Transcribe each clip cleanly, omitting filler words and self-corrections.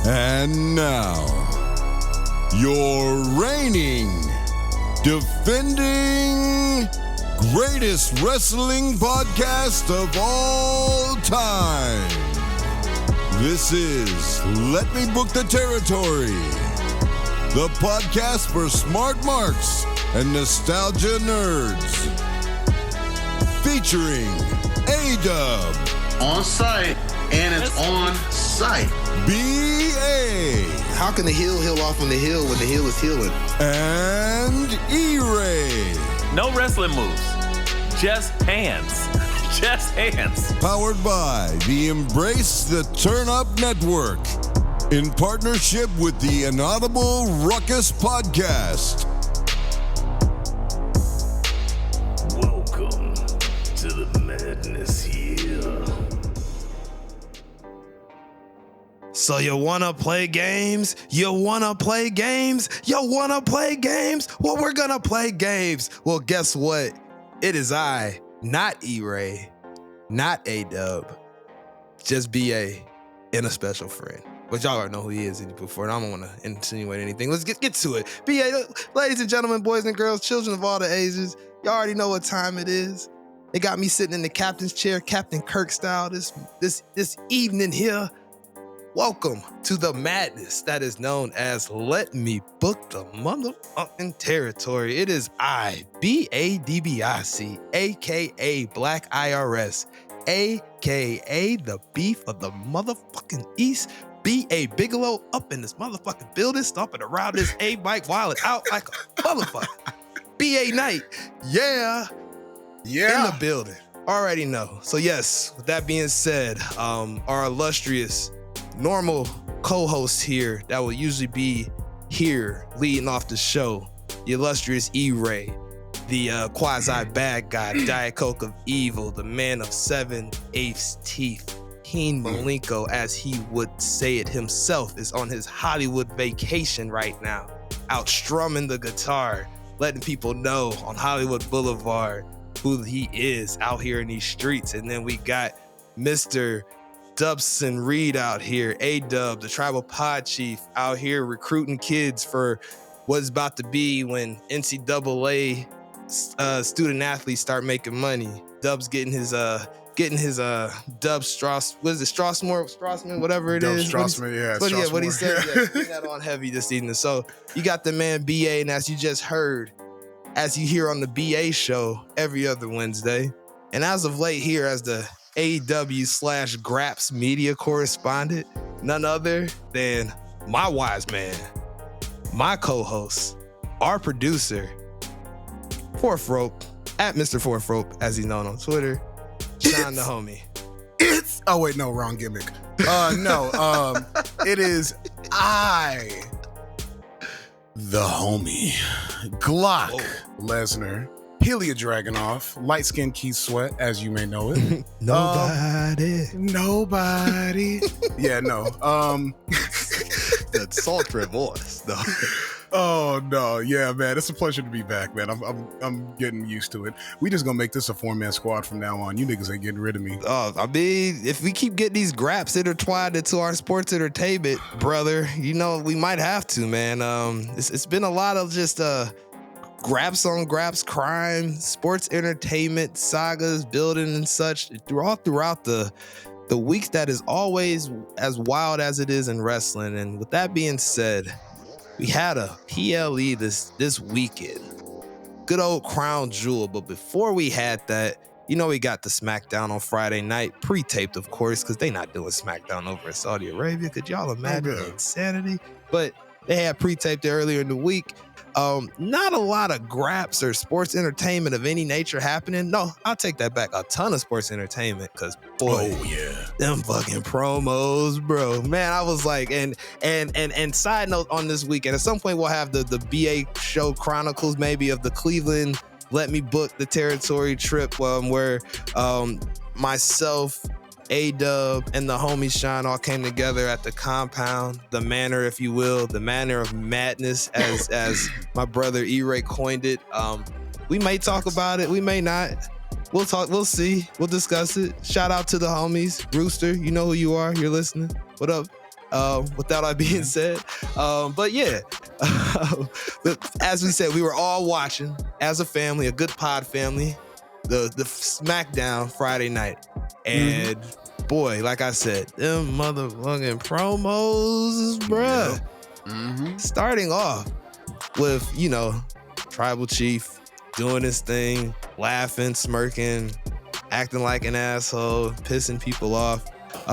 And now, your reigning, defending, greatest wrestling podcast of all time. This is Let Me Book the Territory, the podcast for smart marks and nostalgia nerds. Featuring A-Dub. On site, and it's on site. B.A. How can the heel heal off on the heel when the heel is healing? And E-Ray. No wrestling moves. Just hands. Just hands. Powered by the Embrace the Turn Up Network. In partnership with the Inaudible Ruckus Podcast. Welcome to the madness here. So you wanna play games? You wanna play games? You wanna play games? Well, we're gonna play games. Well, guess what? It is I, not E-Ray, not A-Dub, just B.A. and a special friend. But y'all already know who he is before, and I don't want to insinuate anything. Let's get to it. B.A., ladies and gentlemen, boys and girls, children of all the ages, y'all already know what time it is. They got me sitting in the captain's chair, Captain Kirk style, this evening here. Welcome to the madness that is known as Let Me Book the Motherfucking Territory. It is I, B-A-D-B-I-C, a.k.a. Black IRS, a.k.a. the beef of the motherfucking East, B.A. Bigelow up in this motherfucking building, stomping around this A-bike while it's out like a motherfucker. B.A. Knight, yeah, in the building. Already know. So yes, with that being said, our illustrious normal co-host here that will usually be here leading off the show, the illustrious E-Ray, the quasi-bad guy, Diet Coke of Evil, the man of 7/8 teeth, Keen Malenko, as he would say it himself, is on his Hollywood vacation right now, out strumming the guitar, letting people know on Hollywood Boulevard who he is out here in these streets. And then we got Mr. Dubson Reed out here, A-Dub, the tribal pod chief, out here recruiting kids for what's about to be when NCAA student athletes start making money. Dub's getting his Dub Strausmore, whatever it is. Strausmore, yeah. What he said, putting that on heavy this evening. So you got the man BA, and as you just heard, as you hear on the BA show every other Wednesday, and as of late here as the AW/Graps media correspondent, none other than my wise man, my co-host, our producer, Fourth Rope, at Mr. Fourth Rope, as he's known on Twitter, Sean the homie. Wrong gimmick. It is I, the homie, Glock Lesnar, Helia Dragunov, light-skinned Keith Sweat, as you may know it. Nobody. Yeah, no. That sultry voice, though. Oh no, yeah, man, it's a pleasure to be back, man. I'm getting used to it. We just gonna make this a 4-man squad from now on. You niggas ain't getting rid of me. Oh, I mean, if we keep getting these graps intertwined into our sports entertainment, brother, you know we might have to, man. It's been a lot of just graps on graps, crime, sports entertainment, sagas, building and such throughout the week that is always as wild as it is in wrestling. And with that being said, we had a PLE this weekend. Good old crown jewel. But before we had that, you know we got the SmackDown on Friday night, pre-taped of course, because they not doing SmackDown over in Saudi Arabia. Could y'all imagine the insanity? But they had pre-taped it earlier in the week. Not a lot of graps or sports entertainment of any nature happening. No, I'll take that back. A ton of sports entertainment, because boy, them fucking promos, bro. Man, I was like, and side note on this weekend, at some point we'll have the BA show chronicles maybe of the Cleveland Let Me Book the Territory trip, where myself, A-Dub, and the homie Sean all came together at the compound, the manor, if you will, the manor of madness, as my brother E-Ray coined it. We may talk about it, we may not. We'll talk, we'll see, we'll discuss it. Shout out to the homies. Rooster, you know who you are, you're listening. What up? with that being said. But yeah, as we said, we were all watching as a family, a good pod family, the SmackDown Friday night. And boy, like I said, them motherfucking promos, bruh. Starting off with, Tribal Chief doing his thing, laughing, smirking, acting like an asshole, pissing people off,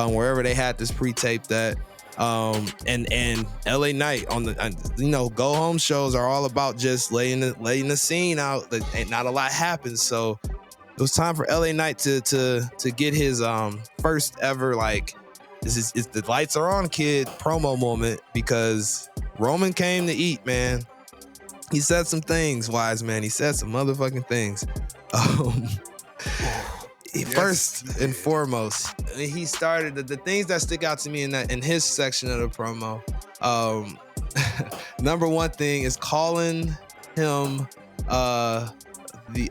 wherever they had this pre-taped at. And LA Knight on the, go home shows are all about just laying the scene out. That ain't not a lot happens. So it was time for LA Knight to get his first ever, like, this is the lights are on, kid promo moment, because Roman came to eat, man. He said some things, Wiseman. He said some motherfucking things. First and foremost, he started the things that stick out to me in his section of the promo. Number one thing is calling him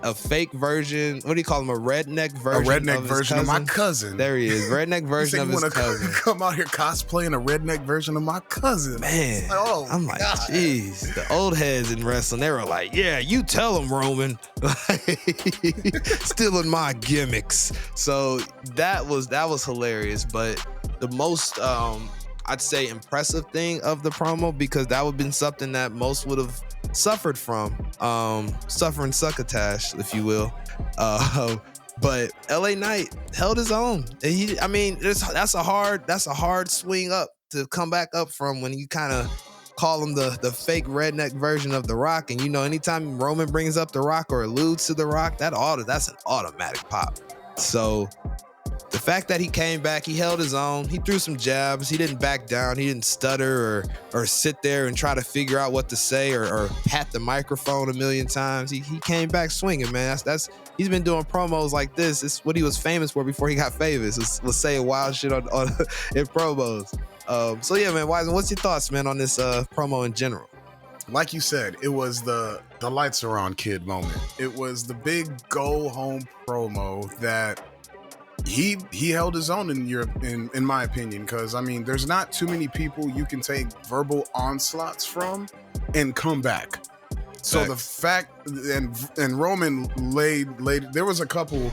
a fake version. What do you call him? A redneck version. Of my cousin. There he is. Redneck version of his cousin. Come out here cosplaying a redneck version of my cousin. Man, I'm like, jeez. The old heads in wrestling, they were like, yeah, you tell him, Roman. Stealing my gimmicks. So that was hilarious. But the most I'd say impressive thing of the promo, because that would have been something that most would have suffered from, suffering succotash, if you will. But LA Knight held his own. That's a hard swing up to come back up from, when you kind of call him the fake redneck version of The Rock. And anytime Roman brings up The Rock or alludes to The Rock, that's an automatic pop. So the fact that he came back, he held his own, he threw some jabs, he didn't back down, he didn't stutter or sit there and try to figure out what to say or pat the microphone a million times. He came back swinging, man. That's he's been doing promos like this. It's what he was famous for before he got famous. Was saying wild shit on in promos. So yeah, man, Wiseman, what's your thoughts, man, on this promo in general? Like you said, it was the lights are on, kid moment. It was the big go home promo that he held his own in my opinion, because there's not too many people you can take verbal onslaughts from and come back. So the fact and Roman laid there's a couple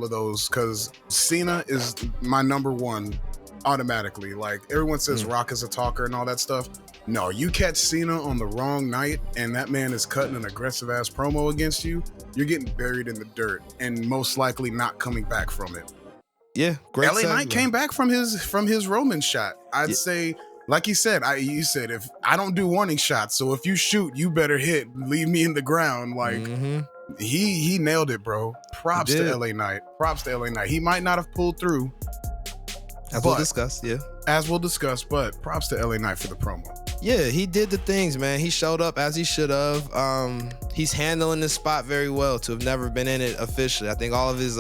of those, because Cena is my number one automatically. Like, everyone says Rock is a talker and all that stuff. No, you catch Cena on the wrong night and that man is cutting an aggressive ass promo against you, you're getting buried in the dirt and most likely not coming back from it. Yeah, great. LA Knight came back from his Roman shot. I'd say, like you said, you said, if I don't do warning shots, so if you shoot, you better hit. Leave me in the ground. Like, he nailed it, bro. Props to LA Knight. He might not have pulled through. As we'll discuss, but props to LA Knight for the promo. Yeah, he did the things, man. He showed up as he should have. He's handling this spot very well to have never been in it officially. I think all of his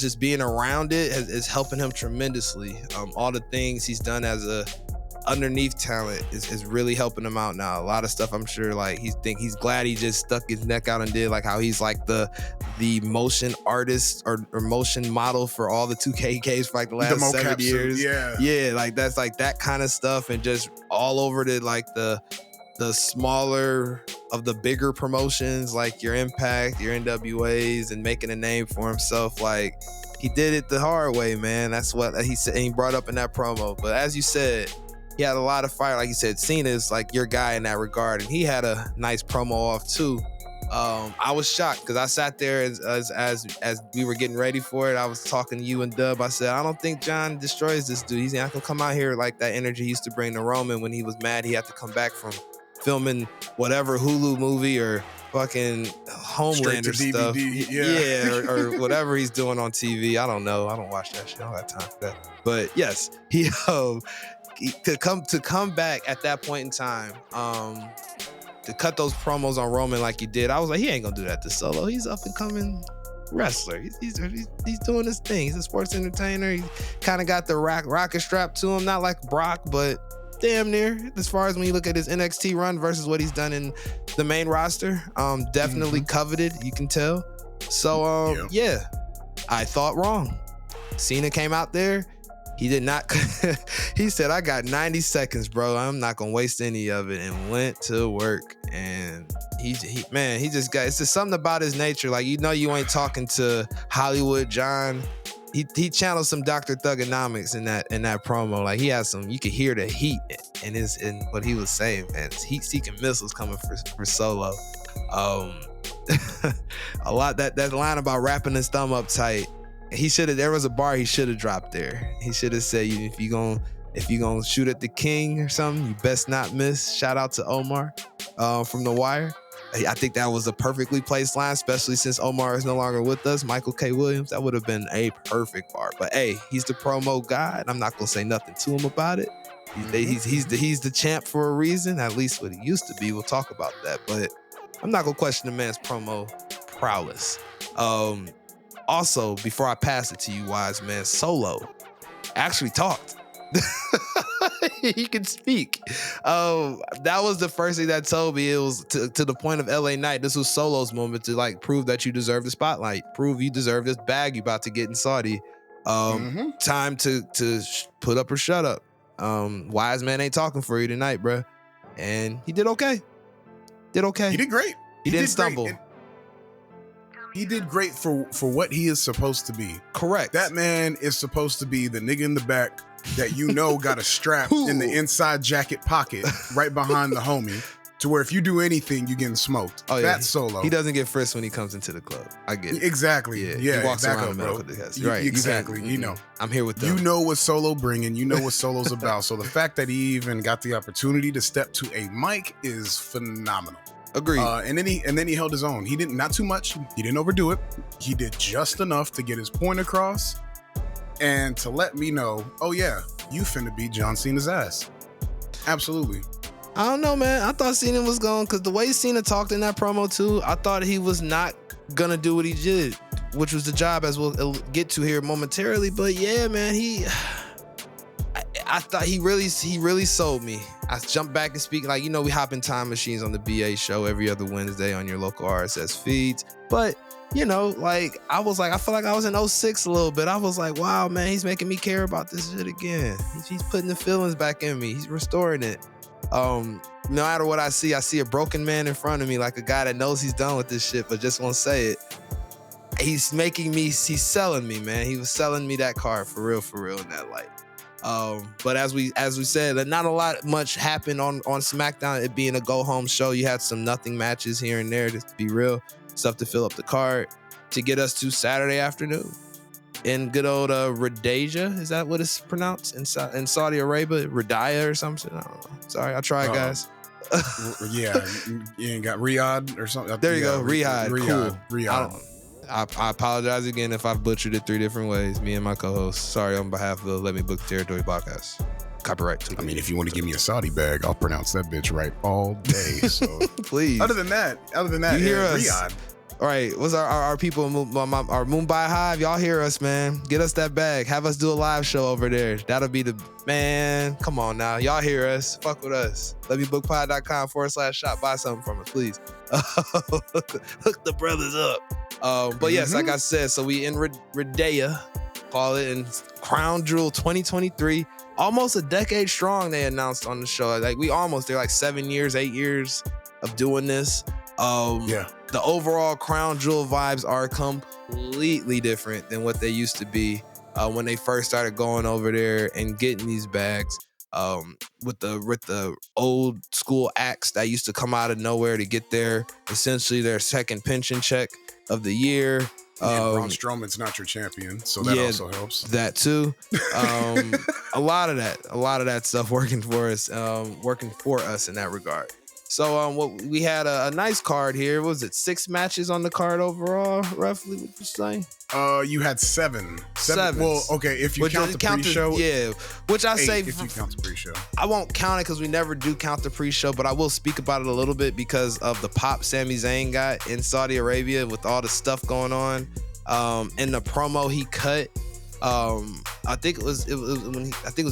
just being around it is helping him tremendously. All the things he's done as a underneath talent is really helping him out now. A lot of stuff, I'm sure, like, he's glad he just stuck his neck out and did, like how he's like the motion artist or motion model for all the 2Ks for like the last 7 years. Yeah, like that's like that kind of stuff, and just all over the like the smaller of the bigger promotions, like your Impact, your NWAs, and making a name for himself. Like, he did it the hard way, man. That's what he said, and he brought up in that promo. But as you said, he had a lot of fire. Like you said, Cena's like your guy in that regard, and he had a nice promo off too. I was shocked because I sat there as we were getting ready for it. I was talking to you and Dub. I said, I don't think John destroys this dude. He's not gonna come out here like that energy he used to bring to Roman when he was mad he had to come back from filming whatever Hulu movie or fucking Homelander stuff. Yeah, or whatever he's doing on TV. I don't know. I don't watch that shit. I don't have time for that. But yes, he could come back at that point in time, to cut those promos on Roman like he did. I was like, he ain't gonna do that to Solo. He's up and coming wrestler. He's doing his thing. He's a sports entertainer. He kind of got the rocket strap to him, not like Brock, but damn near, as far as when you look at his NXT run versus what he's done in the main roster. Definitely coveted, you can tell. So yeah, I thought wrong. Cena came out there, He did not. He said, I got 90 seconds, bro. I'm not going to waste any of it, and went to work. And he just got, it's just something about his nature. Like, you ain't talking to Hollywood John. He channeled some Dr. Thugonomics in that promo. Like, he had some, you could hear the heat in what he was saying, man. It's heat-seeking missiles coming for Solo. A lot, that line about wrapping his thumb up tight, there was a bar he should have dropped there. He should have said, if you gonna shoot at the king or something, you best not miss. Shout out to Omar from The Wire. I think that was a perfectly placed line, especially since Omar is no longer with us. Michael K. Williams, that would have been a perfect bar. But hey, he's the promo guy, and I'm not gonna say nothing to him about it. He's the champ for a reason, at least what he used to be. We'll talk about that, but I'm not gonna question the man's promo prowess. Also, before I pass it to you, Wise Man, Solo actually talked. He can speak. That was the first thing that told me. It was to the point of LA Knight. This was Solo's moment to like prove that you deserve the spotlight, prove you deserve this bag you about to get in Saudi. Time to put up or shut up. Wise Man ain't talking for you tonight, bruh. And he did okay. He did great. He didn't stumble. He did great for what he is supposed to be. Correct. That man is supposed to be the nigga in the back that got a strap in the inside jacket pocket right behind the homie, to where if you do anything, you getting smoked. Oh, yeah. That's Solo. He doesn't get frisked when he comes into the club. I get it. Exactly. Yeah, he walks around the bro. Right. Exactly. I'm here with them. You know what Solo bringing. You know what Solo's about. So the fact that he even got the opportunity to step to a mic is phenomenal. Agreed. And then he held his own. He didn't, not too much. He didn't overdo it. He did just enough to get his point across and to let me know, oh yeah, you finna beat John Cena's ass. Absolutely. I don't know, man. I thought Cena was going, because the way Cena talked in that promo too, I thought he was not gonna do what he did, which was the job, as we'll get to here momentarily. But yeah, man, I thought he really sold me. I jumped back and speak, like, we hop in time machines on the BA show every other Wednesday on your local RSS feeds. But, I was like, I feel like I was in 06 a little bit. I was like, wow, man, he's making me care about this shit again. He's putting the feelings back in me. He's restoring it. No matter what I see a broken man in front of me, like a guy that knows he's done with this shit, but just won't say it. He's selling me, man. He was selling me that card for real in that light. But as we said, not much happened on SmackDown. It being a go home show, you had some nothing matches here and there, just to be real, stuff to fill up the card to get us to Saturday afternoon in good old Rhodesia. Is that what it's pronounced in Saudi Arabia? Rhodesia or something? I don't know. Sorry, I tried, guys. Yeah, you ain't got Riyadh or something. There you go, Riyadh. Cool. Riyadh. I apologize again if I've butchered it 3 different ways. Me and my co-host. Sorry on behalf of the Let Me Book Territory podcast. Copyright. I mean, if you want to give me a Saudi bag, I'll pronounce that bitch right all day. So please. Other than that, you hear us. Riyadh. All right, what's our people, our Mumbai Hive? Y'all hear us, man. Get us that bag. Have us do a live show over there. That'll be the, man, come on now. Y'all hear us. Fuck with us. LetMeBookPod.com/shop. Buy something from us, please. Hook the brothers up. But yes, like I said, so we in Rhodesia, call it, in Crown Jewel 2023. Almost a decade strong, they announced on the show. They're like 7 years, 8 years of doing this. The overall Crown Jewel vibes are completely different than what they used to be when they first started going over there and getting these bags. With the old school acts that used to come out of nowhere to get essentially their second pension check of the year. Braun Strowman's not your champion, so that also helps. That too. A lot of that stuff working for us in that regard. So what we had a nice card here. Was it 6 matches on the card overall, roughly? What you saying? You had 7. 7. Well, okay, if you count the pre-show. Which I say, if you count the pre-show. I won't count it because we never do count the pre-show, but I will speak about it a little bit because of the pop Sami Zayn got in Saudi Arabia with all the stuff going on. In the promo he cut, I think it was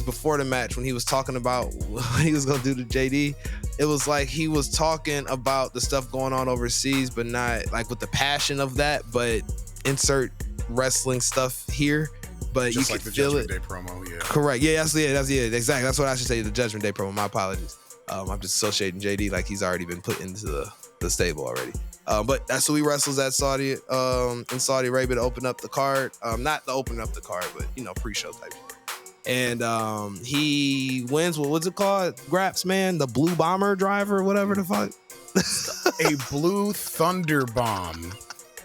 before the match when he was talking about what he was gonna do to JD. It was like he was talking about the stuff going on overseas, but not like with the passion of that, but insert wrestling stuff here. but just you like can the feel Judgment it. Day promo. Yeah, Correct. Yeah, exactly. That's what I should say. The Judgment Day promo. My apologies. I'm just associating JD like he's already been put into the stable already. But that's who he wrestles at Saudi in Saudi Arabia to open up the card. Not to open up the card, but pre-show type. And he wins. What's it called? Graps, man. The Blue Bomber driver, whatever the fuck. a Blue Thunder Bomb,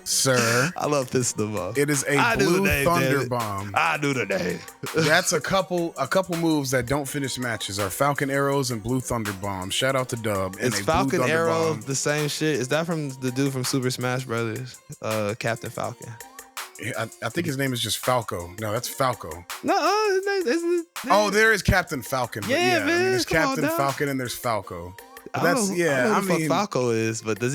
sir. I love this the most. It is a Blue Thunder Bomb. I knew the name. That's a couple moves that don't finish matches are Falcon Arrows and Blue Thunder Bomb. Shout out to Dub. Is Falcon Arrow the same shit? Is that from the dude from Super Smash Brothers, Captain Falcon? I think his name is just Falco. No, that's Falco. No, isn't it? There is Captain Falcon. But Yeah, man, there's come on Captain now. Falcon and there's Falco. But I don't know I who the mean, fuck Falco is, but does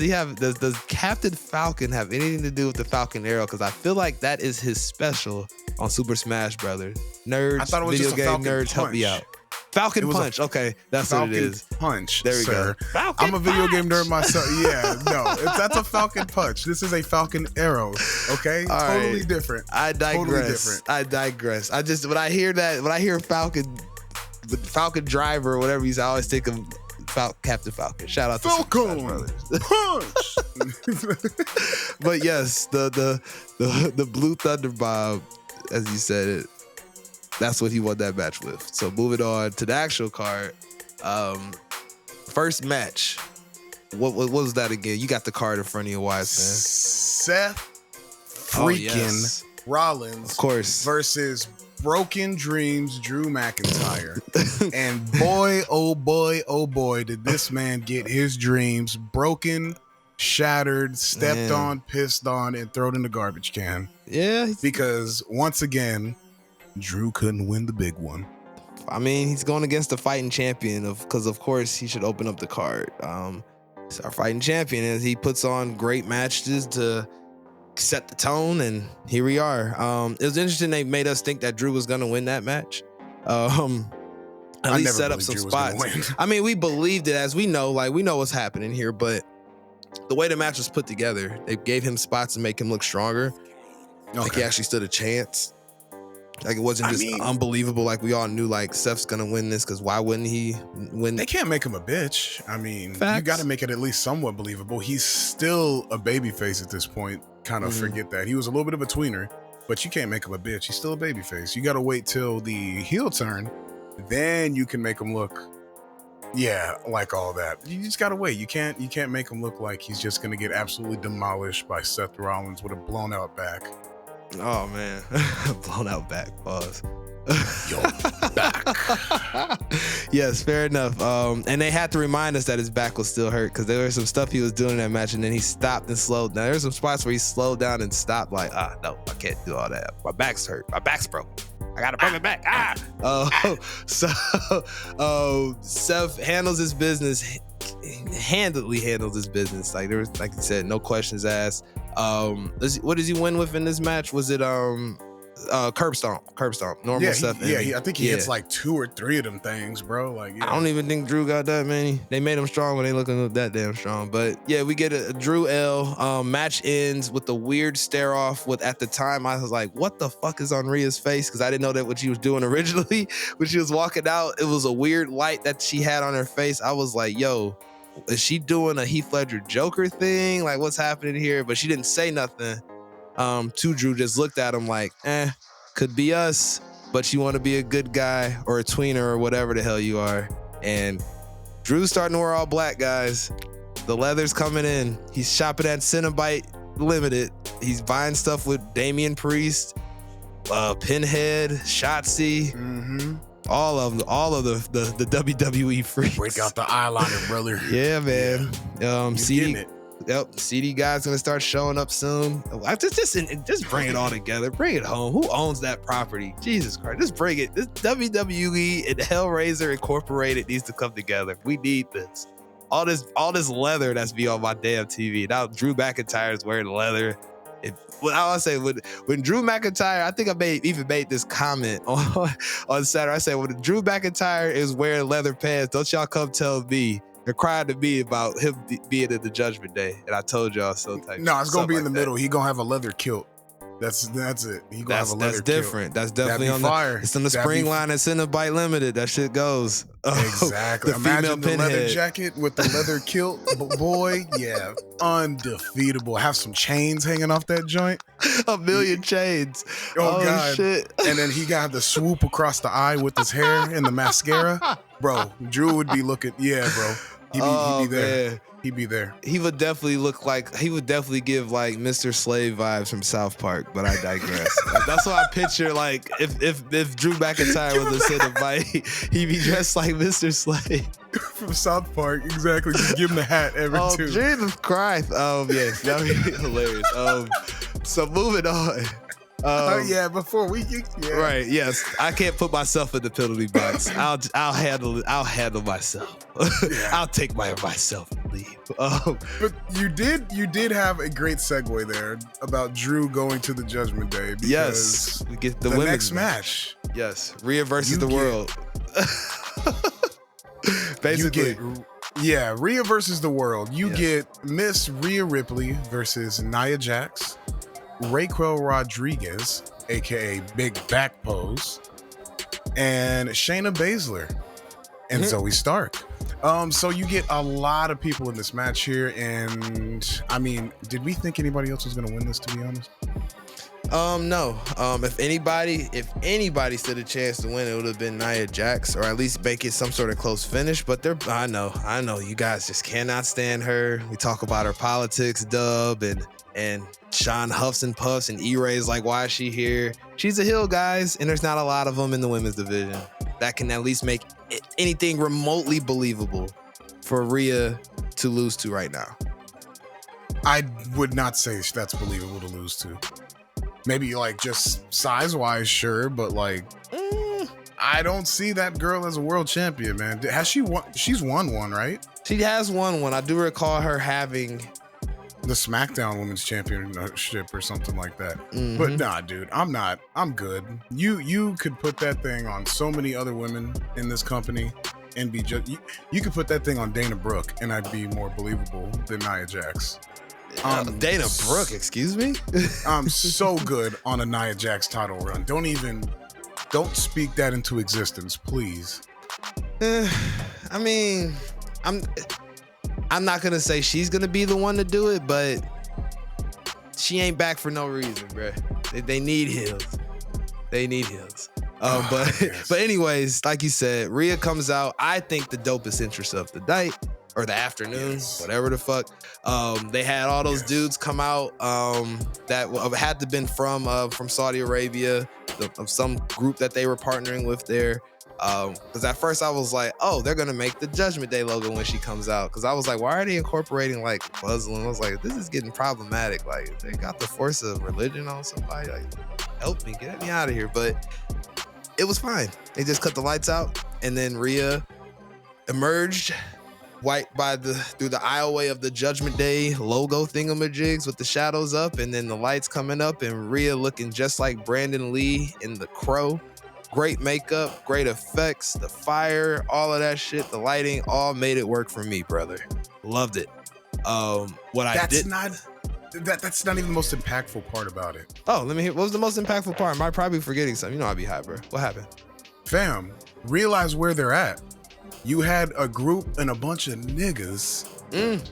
Captain Falcon have anything to do with the Falcon Arrow? Because I feel like that is his special on Super Smash Brothers. Nerds, I thought it was video just a game Falcon nerds, help me punch. out. Falcon It was Punch. Okay, that's Falcon what it is. Punch. There we sir. go. Falcon I'm a video game Punch. nerd myself. Yeah, no, that's a Falcon Punch. This is a Falcon Arrow. Okay, All totally right. different. I digress. Totally different. I digress. I just when I hear Falcon, the Falcon driver or whatever he's, I always think of Captain Falcon. Shout out to Falcon Super Smash Punch. But yes, the Blue Thunder Bomb, as you said it, that's what he won that match with. So moving on to the actual card, first match. What was that again? You got the card in front of your wise Seth man. freaking Rollins, Of course. versus Broken Dreams Drew McIntyre. And boy, oh boy, did this man get his dreams broken, shattered, stepped on, pissed on, and thrown in the garbage can. Yeah. Because once again, Drew couldn't win the big one. I mean, he's going against the fighting champion because of course he should open up the card. He's our fighting champion, and he puts on great matches to set the tone, and here we are. It was interesting they made us think that Drew was going to win that match. At least set up some spots. I mean, we believed it, as we know what's happening here, but the way the match was put together, they gave him spots to make him look stronger. Like he actually stood a chance. Like it wasn't just unbelievable. Like we all knew like Seth's gonna win this, because why wouldn't he win? They can't make him a bitch. I mean, Facts. You got to make it at least somewhat believable. He's still a babyface at this point. Kind of forget that. He was a little bit of a tweener, but you can't make him a bitch. He's still a babyface. You got to wait till the heel turn. Then you can make him look, like all that. You just got to wait. You can't make him look like he's just going to get absolutely demolished by Seth Rollins with a blown out back. Oh man, blown out back. Pause. Yo, back. Yes, fair enough. And they had to remind us that his back was still hurt, because there was some stuff he was doing in that match, and then he stopped and slowed down. There's some spots where he slowed down and stopped, like, no, I can't do all that. My back's hurt. My back's broken. I got a broken back. So Seth handles his business, handily handles his business. Like there was, like you said, no questions asked. What does he win with in this match? Was it curb stomp? Normal stuff. I think he hits like 2 or 3 of them things, bro. Like, I don't even think Drew got that many. They made him strong when they looking that damn strong. But yeah, we get a Drew L. Match ends with the weird stare off. With at the time, I was like, what the fuck is on Rhea's face? Because I didn't know that what she was doing originally when she was walking out. It was a weird light that she had on her face. I was like, yo, is she doing a Heath Ledger Joker thing? Like, what's happening here? But she didn't say nothing. To Drew, just looked at him like, could be us, but you want to be a good guy or a tweener or whatever the hell you are. And Drew's starting to wear all black, guys. The leather's coming in. He's shopping at Cenobite Limited. He's buying stuff with Damian Priest, Pinhead, Shotzi, all of the WWE freaks. Break out the eyeliner, brother. Yeah, man. CD. it. Yep, CD guy's gonna start showing up soon. Just bring it all together. Bring it home. Who owns that property? Jesus Christ, just bring it. This WWE and Hellraiser Incorporated needs to come together. We need this. All this leather that's be on my damn TV. Now Drew McIntyre is wearing leather. I want to say when Drew McIntyre, I think I even made this comment on Saturday. I said when Drew McIntyre is wearing leather pants, don't y'all come tell me. They're crying to me about him being in the Judgment Day, and I told y'all so. No, it's gonna be in the middle. He gonna have a leather kilt. That's it. He gonna have a leather That's different. kilt. That's definitely on fire. It's on the spring line at Cinnabite Limited. That shit goes. Exactly. The Imagine female the leather pinhead. jacket with the leather kilt. Boy, yeah, undefeatable. Have some chains hanging off that joint. A million chains. Oh, God. Shit. And then he got the swoop across the eye with his hair and the mascara. Bro, Drew would be looking. Yeah, bro. He'd be there. Man. He'd be there. He would definitely give like Mr. Slave vibes from South Park, but I digress. That's what I picture. Like if Drew McIntyre was a Cinnabite, he'd be dressed like Mr. Slave From South Park, exactly. Just give him the hat every Oh, two. Jesus Christ. Yes, that would be hilarious. So moving on. Yeah, before we Right, yes. I can't put myself in the penalty box. I'll handle it. I'll handle myself. Yeah. I'll take myself and leave. But you did have a great segue there about Drew going to the Judgment Day. Because yes, we get the the women's next match. Yes, Rhea versus You the get- world. Basically, Rhea versus the world. You Yeah. get Miss Rhea Ripley versus Nia Jax, Raquel Rodriguez, aka Big Back Pose, and Shayna Baszler and Zoe Stark. So you get a lot of people in this match here, and I mean, did we think anybody else was going to win this? To be honest, no. If anybody stood a chance to win, it would have been Nia Jax, or at least make it some sort of close finish. But I know, you guys just cannot stand her. We talk about her politics, Dub, and Sean huffs and puffs, and E-Ray's like, why is she here? She's a heel, guys, and there's not a lot of them in the women's division that can at least make anything remotely believable for Rhea to lose to right now. I would not say that's believable to lose to. Maybe like just size-wise, sure, but like I don't see that girl as a world champion, man. Has she won? She's won one, right? She has won one. I do recall her having The SmackDown Women's Championship or something like that. Mhm. But nah, dude, I'm good. You could put that thing on so many other women in this company and be just you could put that thing on Dana Brooke and I'd be more believable than Nia Jax. Dana Brooke, excuse me? I'm so good on a Nia Jax title run. Don't speak that into existence, please. I mean, I'm not gonna say she's gonna be the one to do it, but she ain't back for no reason, bruh. They need heels. They need heels. But anyways, like you said, Rhea comes out. I think the dopest interest of the night or the afternoon, whatever the fuck. They had all those dudes come out that had to been from Saudi Arabia, of some group that they were partnering with there. Because at first I was like, oh, they're gonna make the Judgment Day logo when she comes out. Because I was like, why are they incorporating like Muslim? I was like, this is getting problematic. Like they got the force of religion on somebody. Like, help me, get me out of here. But it was fine. They just cut the lights out, and then Rhea emerged through the aisleway of the Judgment Day logo thingamajigs with the shadows up, and then the lights coming up, and Rhea looking just like Brandon Lee in The Crow. Great makeup, great effects, the fire, all of that shit, the lighting, all made it work for me, brother. Loved it. That's not even the most impactful part about it. Oh, let me hear. What was the most impactful part? I might probably be forgetting something. You know I'd be high, bro. What happened? Fam, realize where they're at. You had a group and a bunch of niggas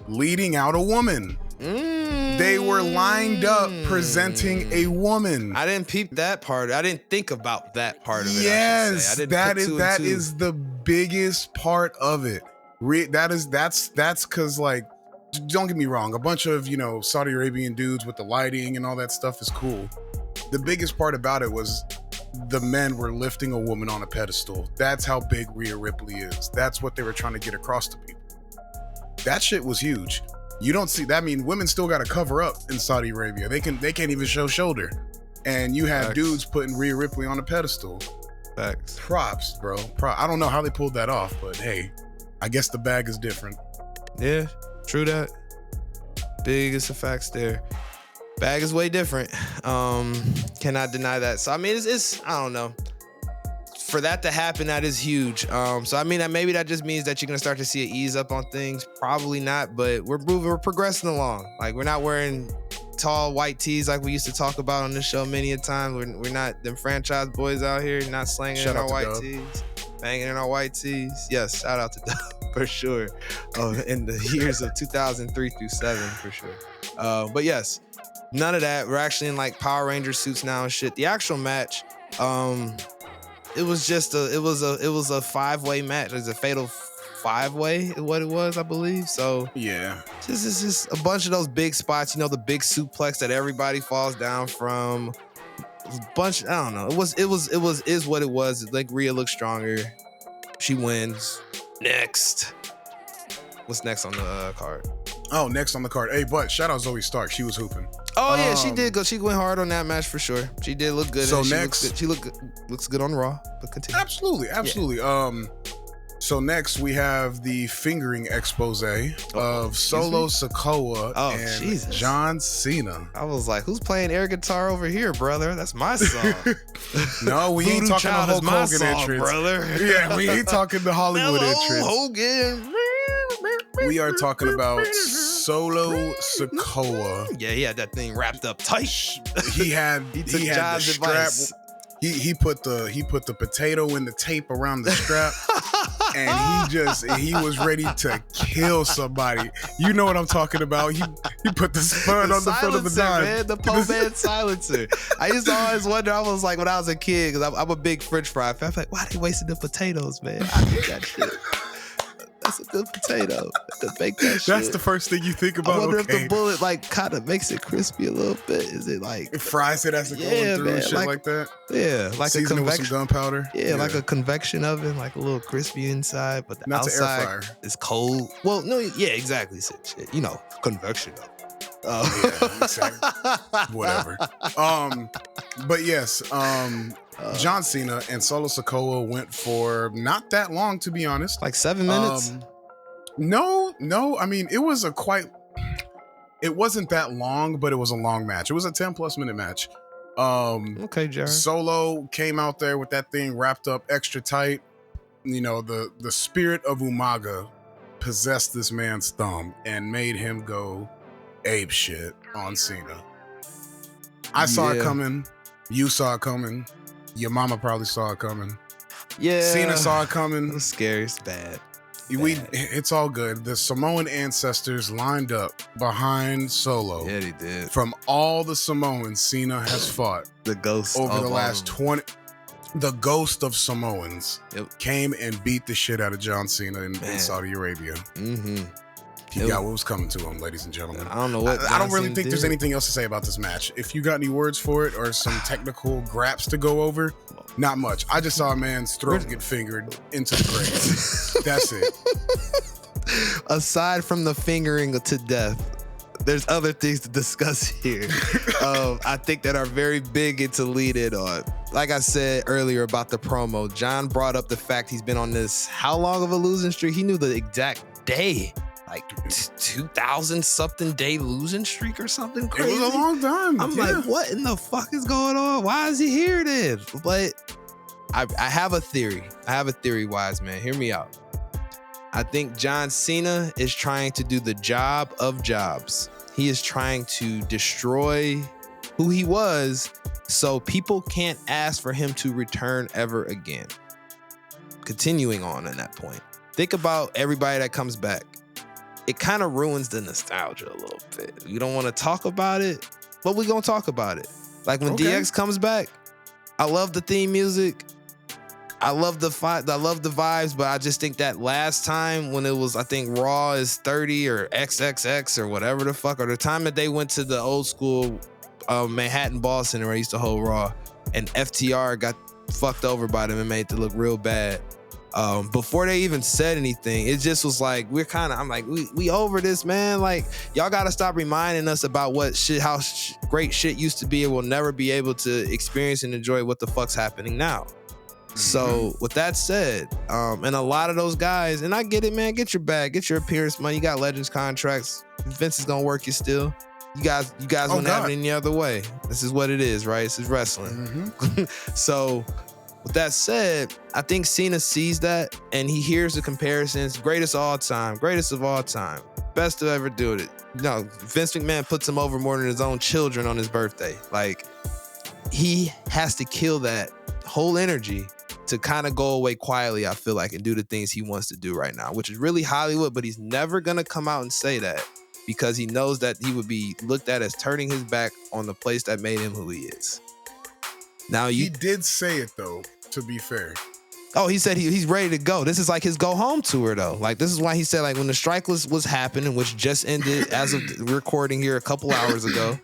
leading out a woman. They were lined up presenting a woman. I didn't peep that part. I didn't think about that part of it. Yes, I that is the biggest part of it. That's because, like, don't get me wrong, a bunch of Saudi Arabian dudes with the lighting and all that stuff is cool. The biggest part about it was the men were lifting a woman on a pedestal. That's how big Rhea Ripley is. That's what they were trying to get across to people. That shit was huge. You don't see that. I mean, women still got to cover up in Saudi Arabia. They can't even show shoulder. And you have dudes putting Rhea Ripley on a pedestal. Facts. Props, bro. I don't know how they pulled that off, but hey, I guess the bag is different. Yeah, true that. Biggest of facts there. Bag is way different. Cannot deny that. So I mean, it's I don't know. For that to happen, that is huge. So I mean, maybe that just means that you're gonna start to see an ease up on things. Probably not, but we're progressing along. Like we're not wearing tall white tees like we used to talk about on this show many a time. We're not them franchise boys out here, not slanging in our white tees, banging in our white tees. Yes, shout out to Dub for sure. In the years of 2003 through 7 for sure. But yes, none of that. We're actually in like Power Ranger suits now and shit. The actual match, it was just a 5-way match. It was a fatal 5-way, what it was, I believe. So yeah, just a bunch of those big spots. You know, the big suplex that everybody falls down from. A bunch. I don't know. It was what it was. Like Rhea looks stronger. She wins. Next. What's next on the card? Oh, next on the card. Hey, but shout out Zoe Stark. She was hooping. Oh yeah, she did go. She went hard on that match for sure. She did look good. So she next, looks good on Raw. But continue. Absolutely. Yeah. So next we have the fingering expose of Solo Sikoa and Jesus. John Cena. I was like, who's playing air guitar over here, brother? That's my song. No, we ain't talking the Hulk Hogan song, entrance, brother. Yeah, we ain't talking the Hollywood entrance. Hogan. We are talking about Solo Sikoa. Yeah, he had that thing wrapped up tight. He had the John's strap. advice. He put the potato in the tape around the strap, and he was ready to kill somebody. You know what I'm talking about? He put the spud on the front of the dime. Man, the Po Man silencer. I used to always wonder. I was like, when I was a kid, because I'm a big French fry fan. I'm like, why they wasting the potatoes, man? I hate that shit. That's a good potato. To bake that shit. That's the first thing you think about. I wonder if the bullet like kind of makes it crispy a little bit. Is it like it fries it as it goes through and shit like that? Yeah, like season a it with some gunpowder. Yeah, like a convection oven, like a little crispy inside, but the outside air fryer. is cold. Well, no, yeah, exactly. Shit, you know, convection oven. Yeah, exactly. Whatever. But yes, John Cena and Solo Sikoa went for not that long, to be honest. Like 7 minutes? No. I mean, it wasn't that long, but it was a long match. It was a 10+ minute match. Okay, Jared. Solo came out there with that thing wrapped up extra tight. You know, the spirit of Umaga possessed this man's thumb and made him go ape shit on Cena. I saw it coming. You saw it coming. Your mama probably saw it coming. Yeah. Cena saw it coming. It was scary. It's bad. It's all good. The Samoan ancestors lined up behind Solo. Yeah, they did. From all the Samoans Cena has fought. The ghost over the last 20. The ghost of Samoans came and beat the shit out of John Cena in Saudi Arabia. Mm-hmm. He got what was coming to him, ladies and gentlemen. I don't know what I don't really think there's anything else to say about this match. If you got any words for it or some technical graps to go over, not much. I just saw a man's throat get fingered into the grave. That's it. Aside from the fingering to death, there's other things to discuss here. I think that are very big and to lead it on. Like I said earlier about the promo, John brought up the fact he's been on this how long of a losing streak? He knew the exact day. Like 2,000 something day losing streak or something crazy. It was a long time. I'm like, what in the fuck is going on? Why is he here then? But I have a theory. Wiseman. Hear me out. I think John Cena is trying to do the job of jobs. He is trying to destroy who he was so people can't ask for him to return ever again. Continuing on in that point. Think about everybody that comes back. It kind of ruins the nostalgia a little bit. You don't want to talk about it, but we're going to talk about it. Like when DX comes back, I love the theme music. I love the vibes, but I just think that last time when it was, I think Raw is 30 or XXX or whatever the fuck, or the time that they went to the old school Manhattan Ball Center where I used to hold Raw, and FTR got fucked over by them and made it look real bad. Before they even said anything, it just was like, I'm like, we over this, man. Like, y'all gotta stop reminding us about how great shit used to be and we'll never be able to experience and enjoy what the fuck's happening now. Mm-hmm. So with that said, and a lot of those guys, and I get it, man, get your bag, get your appearance money. You got Legends contracts. Vince is gonna work you still. You guys wouldn't have it any other way. This is what it is, right? This is wrestling. Mm-hmm. So with that said, I think Cena sees that and he hears the comparisons. Greatest of all time. best to ever do it. No, Vince McMahon puts him over more than his own children on his birthday. Like, he has to kill that whole energy to kind of go away quietly, I feel like, and do the things he wants to do right now, which is really Hollywood, but he's never going to come out and say that because he knows that he would be looked at as turning his back on the place that made him who he is. Now, he did say it, though, to be fair. Oh, he said he's ready to go. This is like his go home tour, though. Like, this is why he said, like, when the strike was happening, which just ended as of recording here a couple hours ago,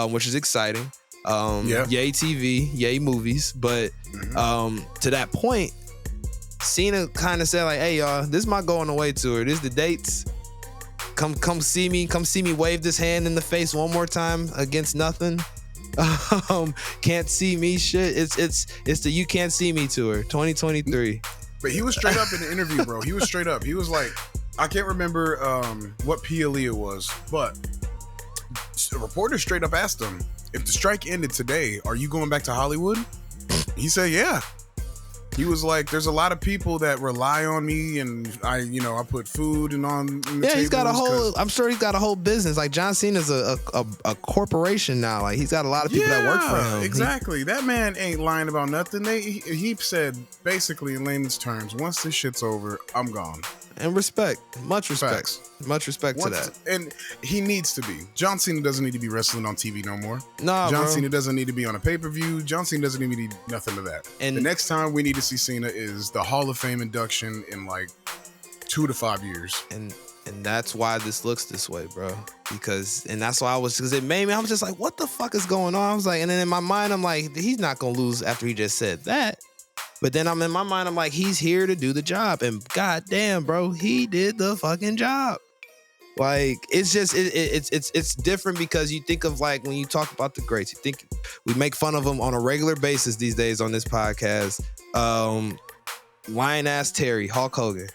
which is exciting. Yay TV, yay movies. But to that point, Cena kind of said, like, hey, y'all, this is my going away tour. This is the dates. Come see me. Come see me wave this hand in the face one more time against nothing. Can't see me shit. It's the You Can't See Me tour 2023. But he was straight up in the interview, bro. He was straight up. He was like, I can't remember what PLE it was, but a reporter straight up asked him, if the strike ended today, are you going back to Hollywood? He said, yeah. He was like, there's a lot of people that rely on me, and I put food and on the he's got a whole, I'm sure he's got a whole business. Like, John Cena's a corporation now. Like, he's got a lot of people that work for him. Exactly. That man ain't lying about nothing. He said, basically, in layman's terms, once this shit's over, I'm gone. And respect. Much respect. Facts. Much respect to that. And he needs to be. John Cena doesn't need to be wrestling on TV no more. Nah, John bro. Cena doesn't need to be on a pay-per-view. John Cena doesn't even need nothing of that. And the next time we need to see Cena is the Hall of Fame induction in like 2 to 5 years. And that's why this looks this way, bro. Because it made me, I was just like, what the fuck is going on? I was like, and then in my mind, I'm like, he's not going to lose after he just said that. But then I'm in my mind, I'm like, he's here to do the job. And goddamn, bro, he did the fucking job. Like, it's just, it's different because you think of, like, when you talk about the greats, you think we make fun of them on a regular basis these days on this podcast. Lion ass Terry, Hulk Hogan.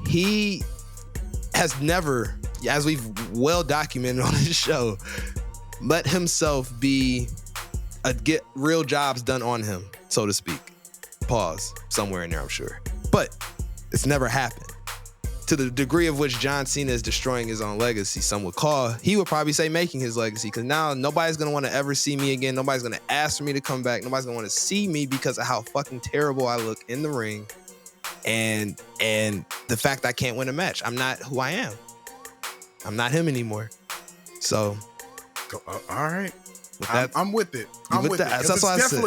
He has never, as we've well documented on this show, let himself get real jobs done on him, so to speak. Pause somewhere in there, I'm sure. But it's never happened. To the degree of which John Cena is destroying his own legacy, some would call, he would probably say making his legacy, because now nobody's going to want to ever see me again. Nobody's going to ask for me to come back. Nobody's going to want to see me because of how fucking terrible I look in the ring. And the fact I can't win a match. I'm not who I am. I'm not him anymore. So. All right. I'm with it. I'm with it. That's why I said.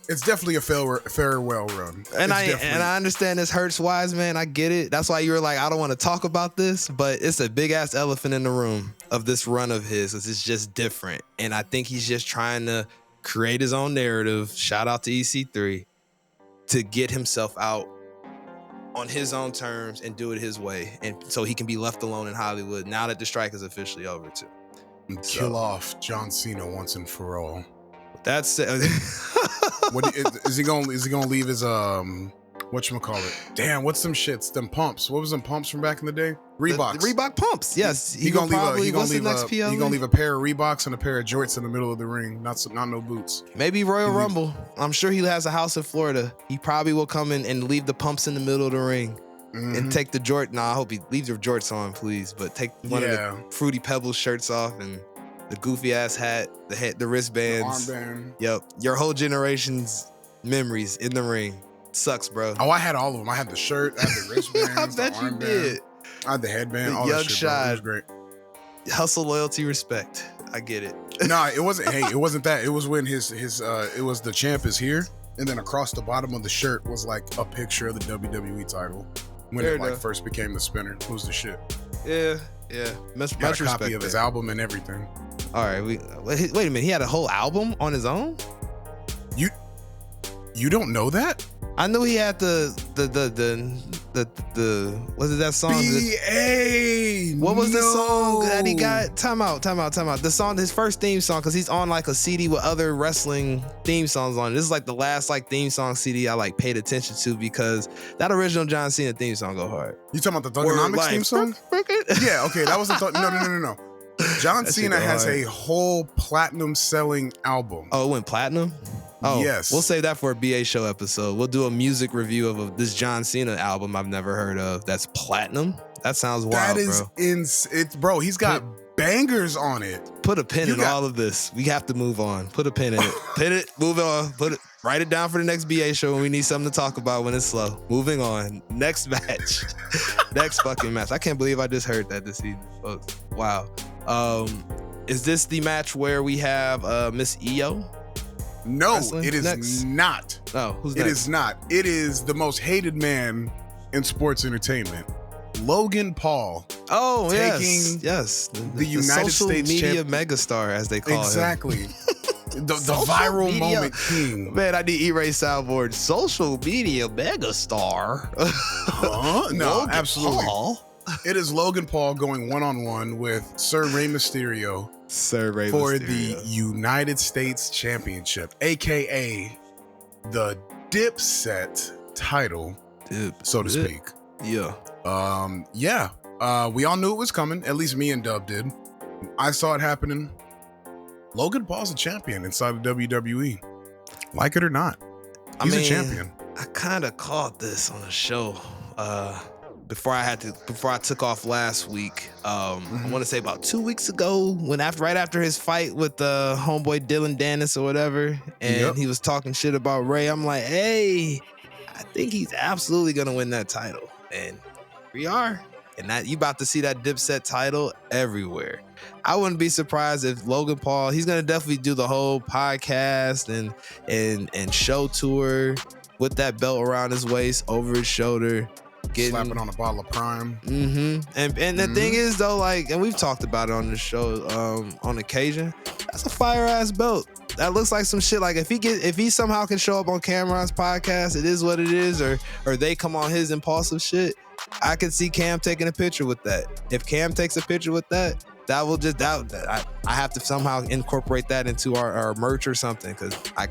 It's definitely a farewell run. And I understand this hurts Wiseman. I get it. That's why you were like, I don't want to talk about this, but it's a big ass elephant in the room of this run of his. It's just different. And I think he's just trying to create his own narrative. Shout out to EC3 to get himself out on his own terms and do it his way. And so he can be left alone in Hollywood now that the strike is officially over too. And kill off John Cena once and for all. That's what is he gonna leave his whatchamacallit? Damn, what's them shits? Them pumps. What was them pumps from back in the day? Reeboks. The Reebok pumps. Yes. He gonna leave a pair of Reeboks and a pair of jorts in the middle of the ring. Not no boots. Maybe Royal Rumble. I'm sure he has a house in Florida. He probably will come in and leave the pumps in the middle of the ring. And take the jort. Nah, I hope he leaves your jorts on, please. But take one of the Fruity Pebbles shirts off and the goofy ass hat, the wristbands, the armband. Yep, your whole generation's memories in the ring. Sucks, bro. Oh, I had all of them. I had the shirt, I had the wristbands, I bet you did. I had the headband, all young that shit, bro. It was great. Hustle, loyalty, respect. I get it. No, it wasn't. Hey, it wasn't that. It was when his it was the champ is here, and then across the bottom of the shirt was like a picture of the WWE title when it like first became the spinner. It was the shit. Yeah. Much Got a respect copy of his album and everything. All right, wait a minute. He had a whole album on his own? You don't know that? I knew he had the was it that song? What was the song that he got? Time out. The song, his first theme song, because he's on like a CD with other wrestling theme songs on it. This is like the last like theme song CD I like paid attention to, because that original John Cena theme song go hard. You talking about the Thugonomics theme song? Yeah, okay, that was the no. John Cena has a whole platinum selling album. Oh, it went platinum? Oh, yes. We'll save that for a BA show episode. We'll do a music review of this John Cena album I've never heard of. That's platinum. That sounds wild, That is bro. He's got bangers on it. Put a pin in all of this. We have to move on. Put a pin in it. Pin it. Move on. Write it down for the next BA show when we need something to talk about when it's slow. Moving on. Next match. Next fucking match. I can't believe I just heard that this evening, folks. Wow. Is this the match where we have Miss Io? No, wrestling? it is Next. not. Oh, who's It next? is not. It is the most hated man in sports entertainment, Logan Paul. Oh, taking yes. the United social States media megastar, as they call him. Exactly. The Social viral media- moment king. Man, I need E-Ray soundboard. Social media megastar. No, Logan absolutely. Paul. It is Logan Paul going one-on-one with Sir Rey Mysterio Sir Rey for Mysterio. the United States Championship, aka the Dipset title, so to speak. Yeah. We all knew it was coming. At least me and Dub did. I saw it happening. Logan Paul's a champion inside of WWE. Like it or not. He's a champion. I kind of caught this on a show before I took off last week. I want to say about 2 weeks ago, right after his fight with the homeboy Dylan Dennis or whatever, and he was talking shit about Ray. I'm like, hey, I think he's absolutely gonna win that title, and we are. And that you about to see that Dipset title everywhere. I wouldn't be surprised if Logan Paul, he's gonna definitely do the whole podcast and show tour with that belt around his waist, over his shoulder, slapping on a bottle of Prime. And the thing is though, like, and we've talked about it on the show on occasion, that's a fire ass belt. That looks like some shit. Like if he somehow can show up on Cameron's podcast, it is what it is, or they come on his impulsive shit. I could see Cam taking a picture with that. If Cam takes a picture with that, that will just I have to somehow incorporate that into our merch or something, because I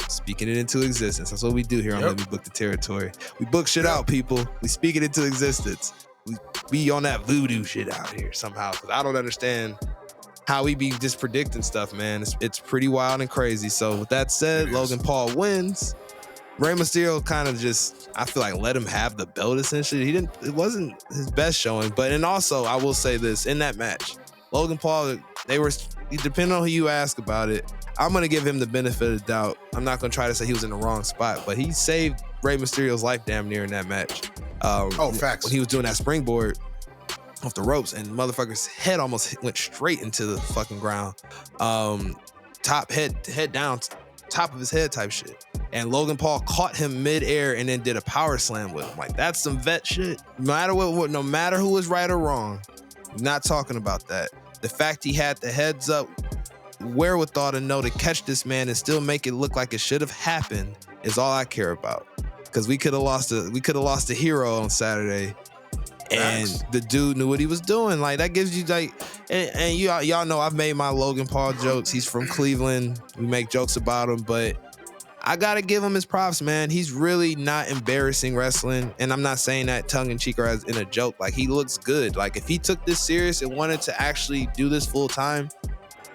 speaking it into existence. That's what we do here on Let Me Book the Territory. We book shit out, people. We speak it into existence. We be on that voodoo shit out here somehow, because I don't understand how we be just predicting stuff, man. It's pretty wild and crazy. So with that said, Logan Paul wins. Rey Mysterio kind of just, I feel like, let him have the belt essentially. It wasn't his best showing, and also I will say this, in that match, Logan Paul, depending on who you ask about it, I'm going to give him the benefit of the doubt. I'm not going to try to say he was in the wrong spot, but he saved Rey Mysterio's life damn near in that match. Facts. When he was doing that springboard off the ropes and motherfucker's head almost went straight into the fucking ground. Head down, top of his head type shit. And Logan Paul caught him midair and then did a power slam with him. Like, that's some vet shit. No matter who was right or wrong, I'm not talking about that. The fact he had the heads up wherewithal to know to catch this man and still make it look like it should have happened is all I care about. Because we could have lost a hero on Saturday. And the dude knew what he was doing. Like, that gives you like, and y'all know I've made my Logan Paul jokes. He's from Cleveland. We make jokes about him, but I gotta give him his props, man. He's really not embarrassing wrestling, and I'm not saying that tongue in cheek or as in a joke. Like, he looks good. Like, if he took this serious and wanted to actually do this full time,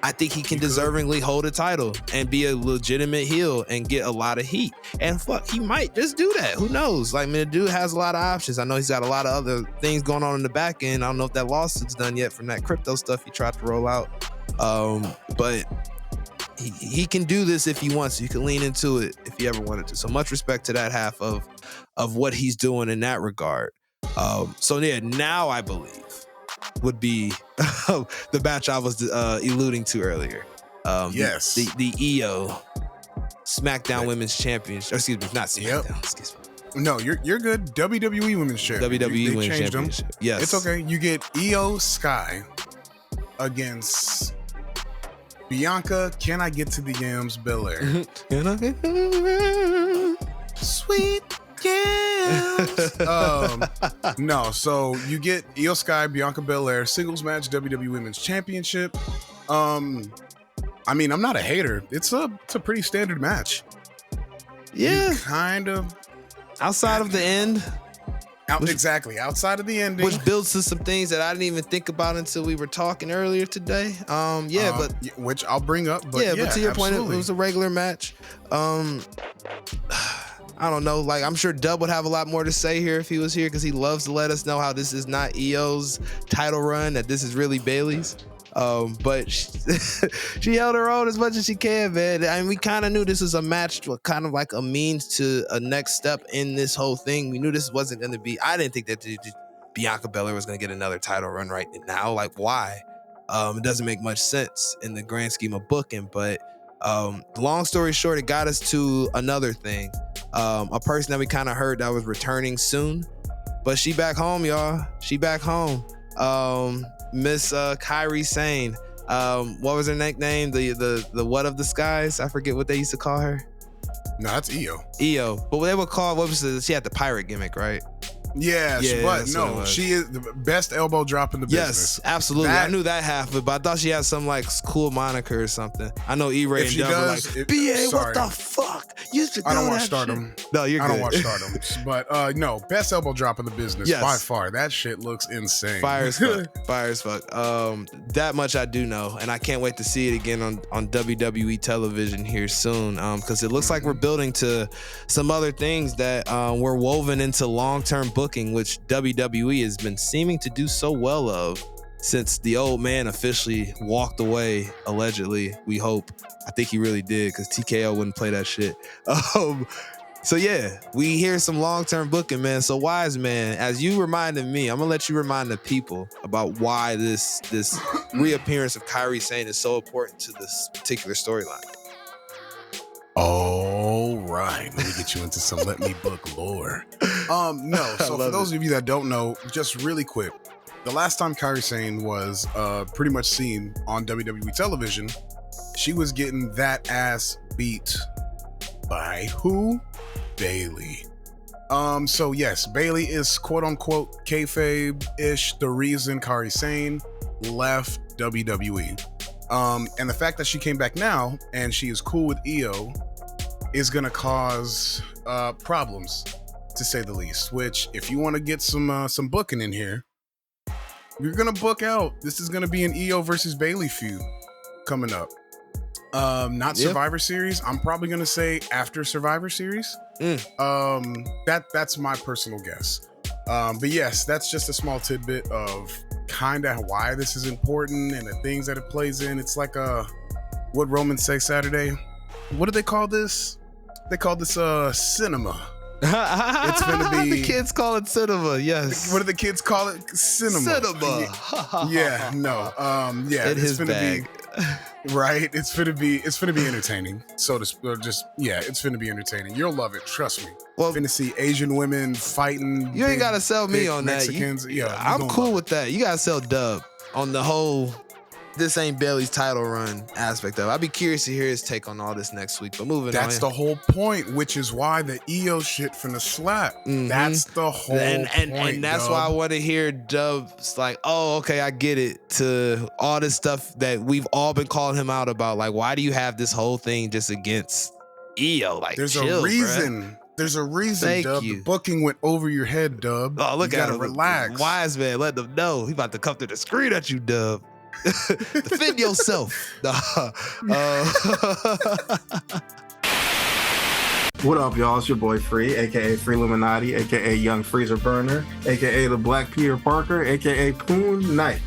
I think he can deservingly hold a title and be a legitimate heel and get a lot of heat. And fuck, he might just do that. Who knows? Like, the dude has a lot of options. I know he's got a lot of other things going on in the back end. I don't know if that lawsuit's done yet from that crypto stuff he tried to roll out. But he can do this if he wants. You can lean into it if he ever wanted to. So much respect to that half of what he's doing in that regard. Now I believe would be the match I was alluding to earlier. Yes. The EO SmackDown Women's Championship. Excuse me, not SmackDown. Excuse me. No, you're good. WWE Women's Championship. WWE Women's changed Championship. them. Yes. It's okay. You get Io Sky against Bianca, Can I Get to the Yams Belair? Can I get Sweet Yams. No, so you get Io Sky, Bianca Belair, singles match, WWE Women's Championship. I mean, I'm not a hater. It's a pretty standard match. Yeah. You kind of outside of the end. Exactly. Outside of the ending. Which builds to some things that I didn't even think about until we were talking earlier today. Which I'll bring up. But to your point, it absolutely. was a regular match. I don't know. Like, I'm sure Dub would have a lot more to say here if he was here, because he loves to let us know how this is not EO's title run, that this is really Bayley's. But she held her own as much as she can, man. I mean, we kind of knew this was a match, kind of like a means to a next step in this whole thing. We knew this wasn't going to be. I didn't think that Bianca Belair was going to get another title run right now. Like, why? It doesn't make much sense in the grand scheme of booking. But long story short, it got us to another thing. A person that we kind of heard that was returning soon, but she back home, y'all. She back home. Miss Kairi Sane. What was her nickname? The what of the skies? I forget what they used to call her. No, that's Io. Io. But they would call, what was it? She had the pirate gimmick, right? Yeah, but no, she is the best elbow drop in the business. Yes, absolutely. I knew that half of it, but I thought she had some like cool moniker or something. I know E-Ray and Dub were like, BA, what the fuck? You should know I don't that watch Stardom. Shit. No, you're good. I don't watch Stardom. But no, best elbow drop in the business by far. That shit looks insane. Fire as fuck. Fire as fuck. That much I do know, and I can't wait to see it again on WWE television here soon, because it looks like we're building to some other things that were woven into long-term booking, which WWE has been seeming to do so well of since the old man officially walked away, allegedly. We hope. I think he really did, because TKO wouldn't play that shit. So yeah, we hear some long-term booking, man. So Wiseman, as you reminded me, I'm gonna let you remind the people about why this reappearance of Kairi Sane is so important to this particular storyline. All right, let me get you into some Let Me Book lore. No, so for those of you that don't know, just really quick, the last time Kairi Sane was pretty much seen on WWE television, she was getting that ass beat by who? Bayley. So yes, Bayley is quote unquote kayfabe-ish the reason Kairi Sane left WWE. And the fact that she came back now and she is cool with Io is gonna cause problems, to say the least. Which, if you want to get some booking in here, you're gonna book out. This is gonna be an Io versus Bayley feud coming up. Not Survivor Series. I'm probably gonna say after Survivor Series. That's my personal guess. But yes, that's just a small tidbit of kind of why this is important and the things that it plays in. It's like what Romans say Saturday. What do they call this? They call this cinema. It's gonna be. The kids call it cinema. Yes. What do the kids call it? Cinema. Cinema. Yeah. No. Yeah. It's gonna be. Right. It's gonna be entertaining. It's gonna be entertaining. You'll love it. Trust me. Well, finna see Asian women fighting. You ain't gotta sell me on Mexicans. that. I'm cool with that. You gotta sell Dub on the whole. This ain't Bayley's title run aspect of it. I'd be curious to hear his take on all this next week. But moving on. That's the whole point, which is why the Io shit finna slap. Mm-hmm. That's the whole point. And that's why I want to hear Dub's like, oh, okay, I get it, to all this stuff that we've all been calling him out about. Like, why do you have this whole thing just against Io? Like, there's chill, a reason. Bruh. There's a reason, Thank Dub. you. The booking went over your head, Dub. Oh, look you at gotta him. relax. Wise man, let them know. He about to come through the screen at you, Dub. Defend yourself. What up, y'all? It's your boy Free, aka Free Illuminati, aka Young Freezer Burner, aka the Black Peter Parker, aka Poon Knight.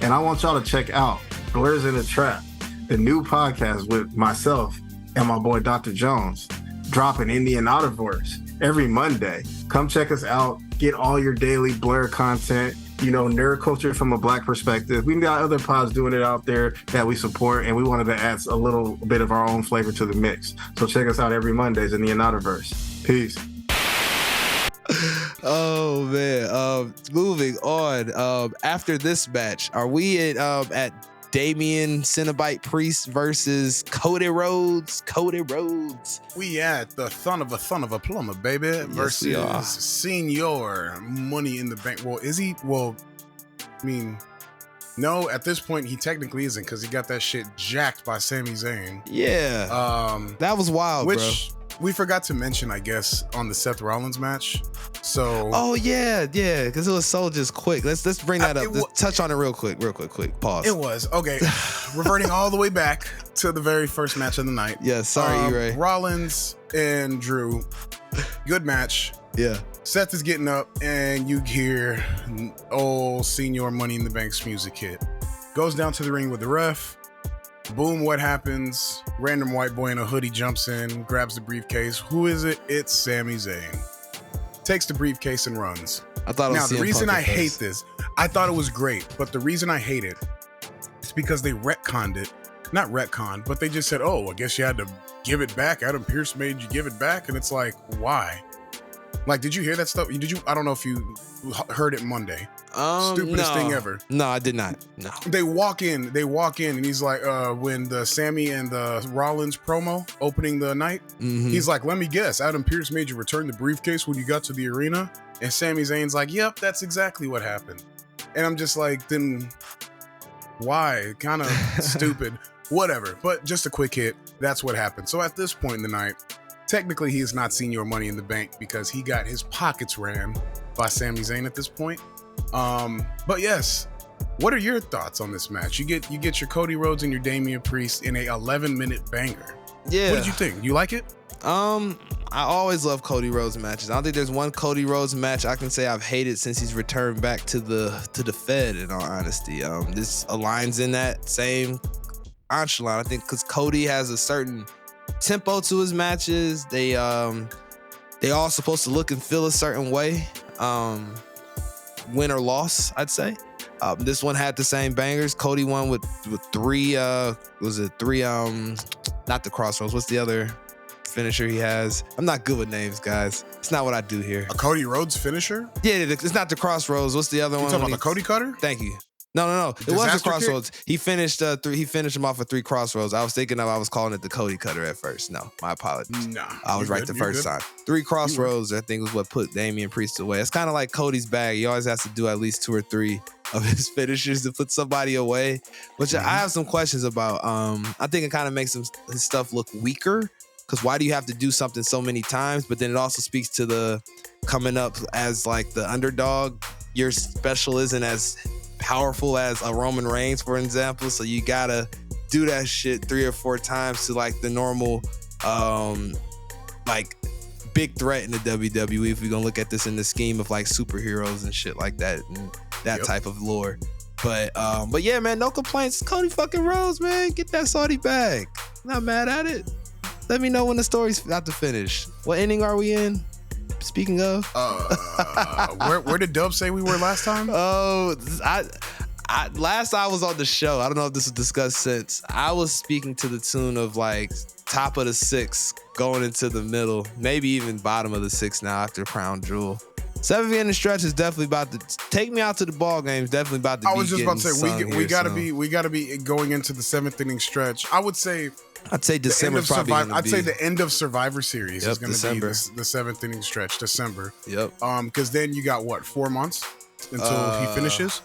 And I want y'all to check out Blurs in the Trap, the new podcast with myself and my boy Dr. Jones, dropping in the Anotherverse every Monday. Come check us out. Get all your daily Blur content. You know, nerd culture from a Black perspective. We've got other pods doing it out there that we support, and we wanted to add a little bit of our own flavor to the mix. So check us out every Mondays in the Anotherverse. Peace. Oh man. Moving on. After this match, are we at Damian Cenobite Priest versus Cody Rhodes? Cody Rhodes. We at the son of a plumber, baby, versus Senior Money in the Bank. Well, is he? Well, I mean, no, at this point, he technically isn't, because he got that shit jacked by Sami Zayn. Yeah. That was wild, bro. we forgot to mention, I guess, on the Seth Rollins match. So. Oh yeah, because it was so just quick. Let's bring that up. Let's touch on it real quick. Pause. It was okay. Reverting all the way back to the very first match of the night. Yeah, sorry, E-Ray. Rollins and Drew, good match. Yeah. Seth is getting up, and you hear old Senior Money in the Bank's music hit. Goes down to the ring with the ref. Boom, what happens? Random white boy in a hoodie jumps in, grabs the briefcase. Who is it? It's Sami Zayn. Takes the briefcase and runs. I thought it was now, the reason I hate first. this, I thought it was great, but the reason I hate it is because they retconned it. Not retconned, but they just said, oh, I guess you had to give it back. Adam Pearce made you give it back. And it's like, why? Like, did you hear that stuff? Did you? I don't know if you heard it Monday. Stupidest thing ever. No, I did not. No. They walk in, and he's like, when the Sammy and the Rollins promo opening the night, he's like, let me guess, Adam Pearce made you return the briefcase when you got to the arena? And Sami Zayn's like, yep, that's exactly what happened. And I'm just like, then why? Kind of stupid. Whatever. But just a quick hit. That's what happened. So at this point in the night, technically he is not Senior Money in the Bank because he got his pockets ran by Sami Zayn at this point. But yes, what are your thoughts on this match? You get your Cody Rhodes and your Damian Priest in a 11-minute banger. Yeah. What did you think? You like it? I always love Cody Rhodes matches. I don't think there's one Cody Rhodes match I can say I've hated since he's returned back to the Fed, in all honesty. This aligns in that same echelon, I think, because Cody has a certain tempo to his matches. They all supposed to look and feel a certain way. Win or loss, I'd say. This one had the same bangers. Cody won with three, not the Crossroads. What's the other finisher he has? I'm not good with names, guys. It's not what I do here. A Cody Rhodes finisher? Yeah, it's not the Crossroads. What's the other one? You talking about the Cody Cutter? Thank you. No. It was the Crossroads. Kick? He finished him off with 3 Crossroads. I was thinking I was calling it the Cody Cutter at first. No, my apologies. Nah, I was right the first time. 3 Crossroads, I think, was what put Damian Priest away. It's kind of like Cody's bag. He always has to do at least 2 or 3 of his finishers to put somebody away, which I have some questions about. I think it kind of makes his stuff look weaker, because why do you have to do something so many times? But then it also speaks to the coming up as like the underdog. Your special isn't as powerful as a Roman Reigns, for example, so you gotta do that shit 3 or 4 times to like the normal like big threat in the WWE, if we're gonna look at this in the scheme of like superheroes and shit like that and that type of lore. But yeah, man, no complaints. Cody fucking Rhodes, man, get that Saudi bag. Not mad at it. Let me know when the story's about to finish. What inning are we in? Speaking of, where did Dub say we were last time? Oh, last I was on the show, I don't know if this was discussed since, I was speaking to the tune of like top of the 6th going into the middle, maybe even bottom of the 6th now after Crown Jewel. 7th inning stretch is definitely about to take me out to the ball games. Definitely about to. I was just about to say we gotta soon. be going into the 7th inning stretch. I'd say December probably. I'd say the end of Survivor Series is going to be the 7th inning stretch, December. Yep. Because then you got what, 4 months until he finishes.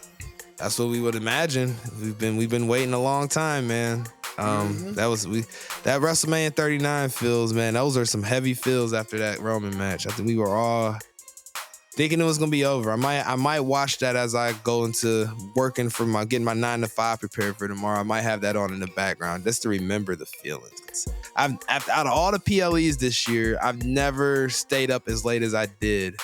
That's what we would imagine. We've been waiting a long time, man. That WrestleMania 39 feels, man. Those are some heavy feels after that Roman match. I think we were all thinking it was gonna be over. I might watch that as I go into working for getting my 9 to 5 prepared for tomorrow. I might have that on in the background just to remember the feelings. Out of all the PLEs this year, I've never stayed up as late as I did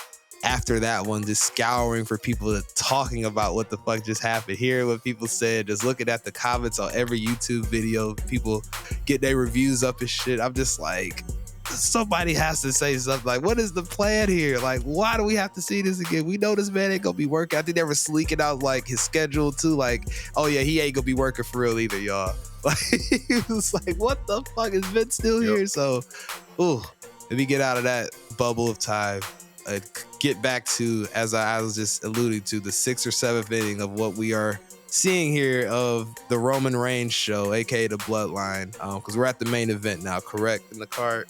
after that one, just scouring for people talking about what the fuck just happened, hearing what people said, just looking at the comments on every YouTube video, people get their reviews up and shit. I'm just like, somebody has to say something. Like, what is the plan here? Like, why do we have to see this again? We know this man ain't gonna be working. I think they were sleeking out like his schedule too. Like, oh yeah, he ain't gonna be working for real either, y'all. Like, he was like, what the fuck, is Vince still here? So, let me get out of that bubble of time. Get back to, as I was just alluding to, the 6th or 7th inning of what we are seeing here of the Roman Reigns show, aka the Bloodline, because we're at the main event now, correct, in the card?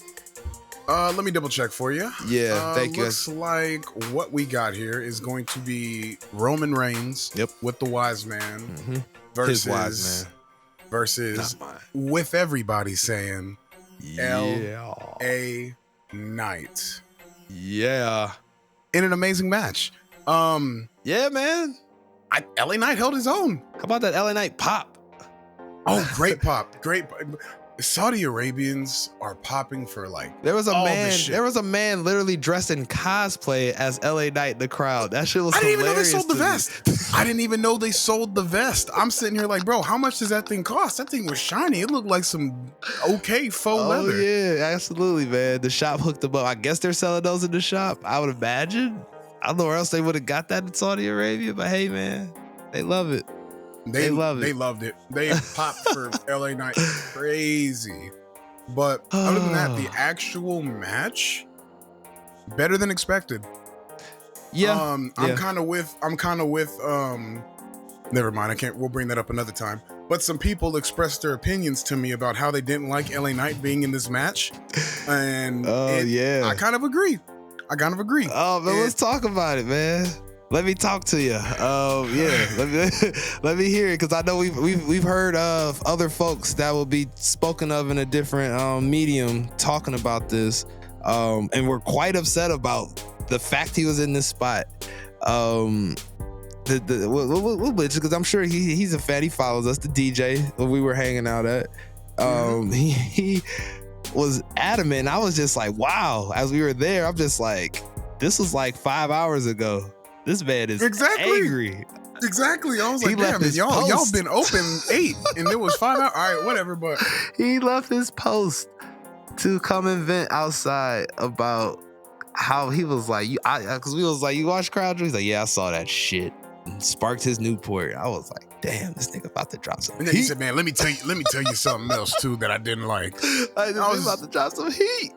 Let me double check for you. Yeah, thank you. Looks like what we got here is going to be Roman Reigns with the Wise Man versus his Wise Man. Versus with everybody saying L-A Knight Yeah. in an amazing match. Yeah, man. LA Knight held his own. How about that LA Knight pop? Oh, great pop. Great. Saudi Arabians are popping for like There was a all man. this shit. There was a man literally dressed in cosplay as LA Knight in the crowd. That shit was I didn't even know they hilarious sold the to me. vest. I didn't even know they sold the vest. I'm sitting here like, bro, how much does that thing cost? That thing was shiny. It looked like some okay faux leather. Yeah, absolutely, man. The shop hooked them up. I guess they're selling those in the shop. I would imagine. I don't know where else they would have got that in Saudi Arabia, but hey, man, they love it. They love it. They loved it. They popped for LA Knight crazy. But other than that, the actual match, better than expected. Yeah. I'm kind of with never mind. We'll bring that up another time. But some people expressed their opinions to me about how they didn't like LA Knight being in this match. And I kind of agree. Oh, man, let's talk about it, man. Let me talk to you. Let me hear it, because I know we've heard of other folks that will be spoken of in a different medium talking about this, and we're quite upset about the fact he was in this spot. Because I'm sure he's a fan. He follows us, the DJ where we were hanging out at. He was adamant. I was just like, wow. As we were there, I'm just like, this was like 5 hours ago. This man is angry. Exactly. I was He like, left damn, his y'all post. been open 8 and it was 5 hours. All right, whatever. But He left his post to come and vent outside about how he was like, because we was like, you watch Crowd? He's like, yeah, I saw that shit. And sparked his Newport. I was like, damn, this nigga about to drop some and then he heat. said, man, let me tell you something else too that I didn't like. I was about to drop some heat.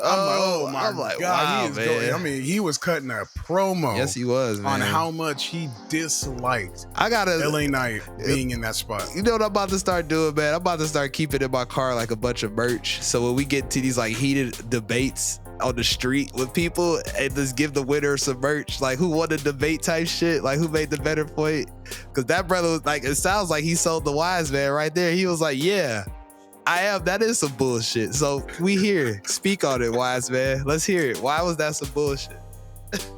I'm like, wow, he is man. I mean, he was cutting a promo. Yes, he was, man. On how much he disliked I gotta LA Knight being in that spot. You know what I'm about to start doing, man? I'm about to start keeping in my car like a bunch of merch. So when we get to these like heated debates on the street with people, and just give the winner some merch, like who won the debate type shit, like who made the better point. Because that brother was like, it sounds like he sold the Wiseman right there. He was like, yeah, I am. That is some bullshit. So we here. Speak on it, Wiseman. Let's hear it. Why was that some bullshit?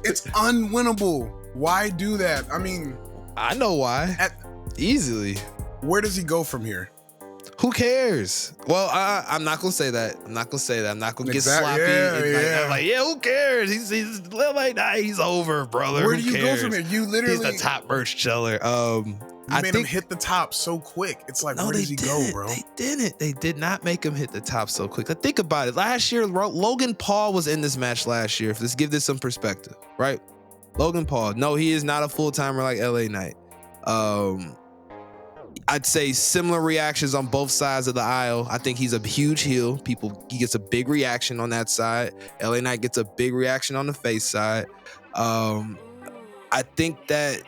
It's unwinnable. Why do that? I mean, I know why. Easily. Where does he go from here? Who cares? Well, I'm not gonna say that. I'm not gonna get sloppy. I'm like, who cares? He's like, nah, he's over, brother. Where Who do you cares? go from here? You literally, he's the top merch seller. I made him hit the top so quick. It's like, where does he go, bro? They didn't. They did not make him hit the top so quick. Like, think about it. Last year, Logan Paul was in this match last year. Let's give this some perspective, right? Logan Paul. No, he is not a full-timer like LA Knight. I'd say similar reactions on both sides of the aisle. I think he's a huge heel. He gets a big reaction on that side. LA Knight gets a big reaction on the face side. I think that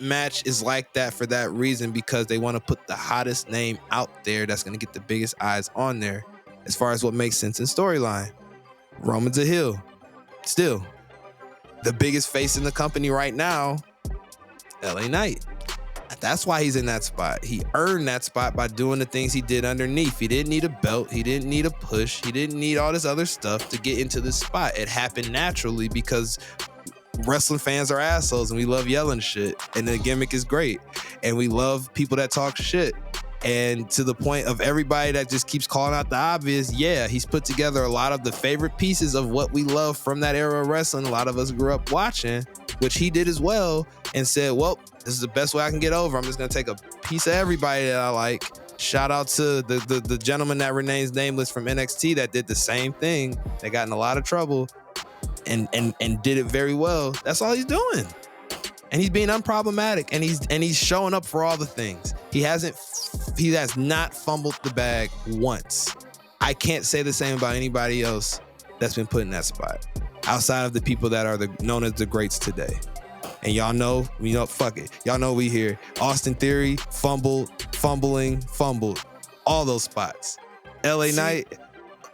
match is like that for that reason, because they want to put the hottest name out there that's going to get the biggest eyes on there as far as what makes sense in storyline. Roman's a heel. Still, the biggest face in the company right now, LA Knight. That's why he's in that spot. He earned that spot by doing the things he did underneath. He didn't need a belt. He didn't need a push. He didn't need all this other stuff to get into this spot. It happened naturally because wrestling fans are assholes and we love yelling shit. And the gimmick is great. And we love people that talk shit. And to the point of everybody that just keeps calling out the obvious, yeah, he's put together a lot of the favorite pieces of what we love from that era of wrestling. A lot of us grew up watching, which he did as well, and said, well, this is the best way I can get over. I'm just going to take a piece of everybody that I like. Shout out to the gentleman that remains nameless from NXT that did the same thing. They got in a lot of trouble and did it very well. That's all he's doing. And he's being unproblematic, and he's showing up for all the things. He has not fumbled the bag once. I can't say the same about anybody else that's been put in that spot outside of the people that are known as the greats today. And y'all know, fuck it. Y'all know we here. Austin Theory, fumbled, all those spots. LA Knight,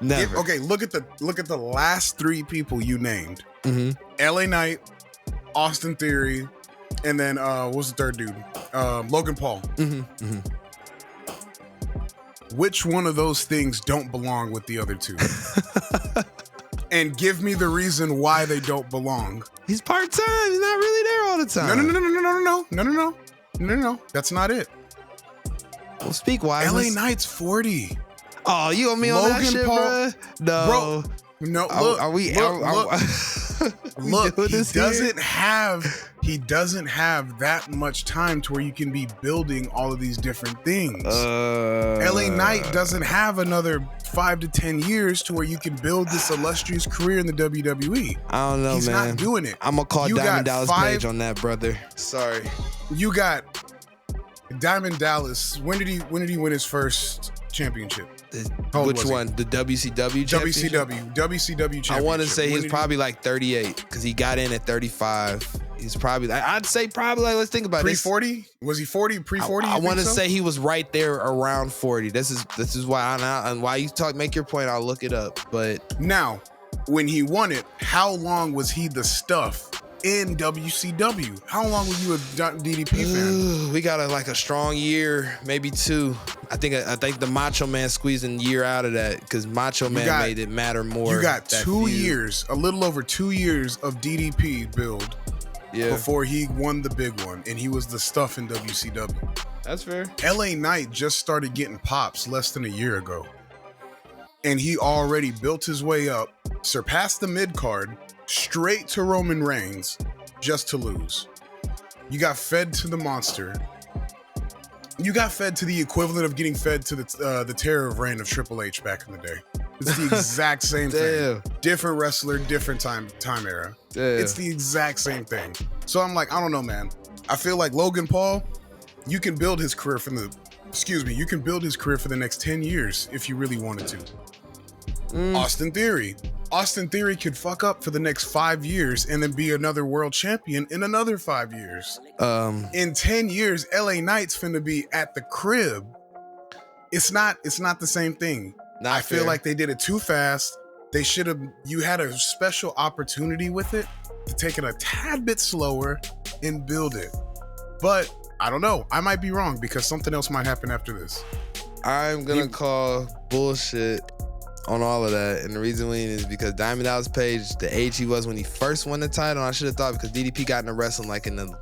never. Look at the last 3 people you named. Mm-hmm. LA Knight, Austin Theory, and then what's the third dude? Logan Paul. Mm-hmm. Mm-hmm. Which one of those things don't belong with the other 2? and give me the reason why they don't belong. He's part-time. He's not really there all the time. No. That's not it. Well, speak Wiseman. LA Knight's 40. Oh, you owe me on that shit, bro? No. Bro, no, look. Look, he doesn't have that much time to where you can be building all of these different things. LA Knight doesn't have another 5 to 10 years to where you can build this illustrious career in the WWE. I don't know, He's man. not doing it. I'm gonna call Diamond Dallas Page on that, brother. Sorry. You got Diamond Dallas. When did he win his first championship? Which one? The WCW championship? WCW championship. I want to say he's probably like 38 because he got in at 35. He's probably, I'd say probably, like, let's think about it. Pre-40? Was he 40? Pre-40? I want to say he was right there around 40. This is why why you make your point. I'll look it up. But now, when he won it, how long was he the stuff in WCW? How long were you a DDP fan? We got a strong year, maybe 2. I think the Macho Man squeezed a year out of that because Macho Man made it matter more. You got 2 years, a little over 2 years of DDP build before he won the big one, and he was the stuff in WCW. That's fair. LA Knight just started getting pops less than a year ago, and he already built his way up, surpassed the mid-card, straight to Roman Reigns, just to lose. You got fed to the monster. You got fed to the equivalent of getting fed to the terror of reign of Triple H back in the day. It's the exact same thing. Different wrestler, different time era. It's the exact same thing. So I'm like, I don't know, man. I feel like Logan Paul, you can build his career for the next 10 years if you really wanted to. Austin Theory could fuck up for the next 5 years and then be another world champion in another 5 years. In 10 years, LA Knight's finna be at the crib. It's not the same thing. I feel like they did it too fast. You had a special opportunity with it to take it a tad bit slower and build it. But I don't know. I might be wrong because something else might happen after this. I'm gonna call bullshit on all of that, and the reason is because Diamond Dallas Page, the age he was when he first won the title, I should have thought because DDP got into wrestling like in the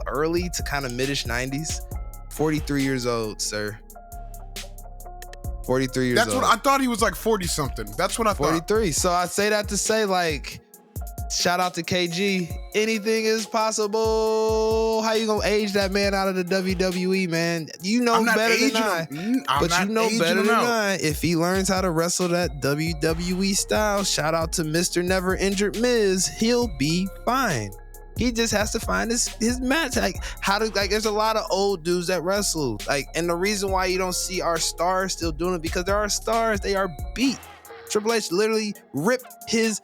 early to kind of mid-ish 90s. 43 years old, sir. 43 years old. That's what I thought. He was like 40 something. That's what I thought. 43. So I say that to say, like, shout out to KG. Anything is possible. How you gonna age that man out of the WWE, man? You know better than I. But you know better than I. If he learns how to wrestle that WWE style, shout out to Mr. Never Injured Miz. He'll be fine. He just has to find his match. There's a lot of old dudes that wrestle. And the reason why you don't see our stars still doing it because there are stars. They are beat. Triple H literally ripped his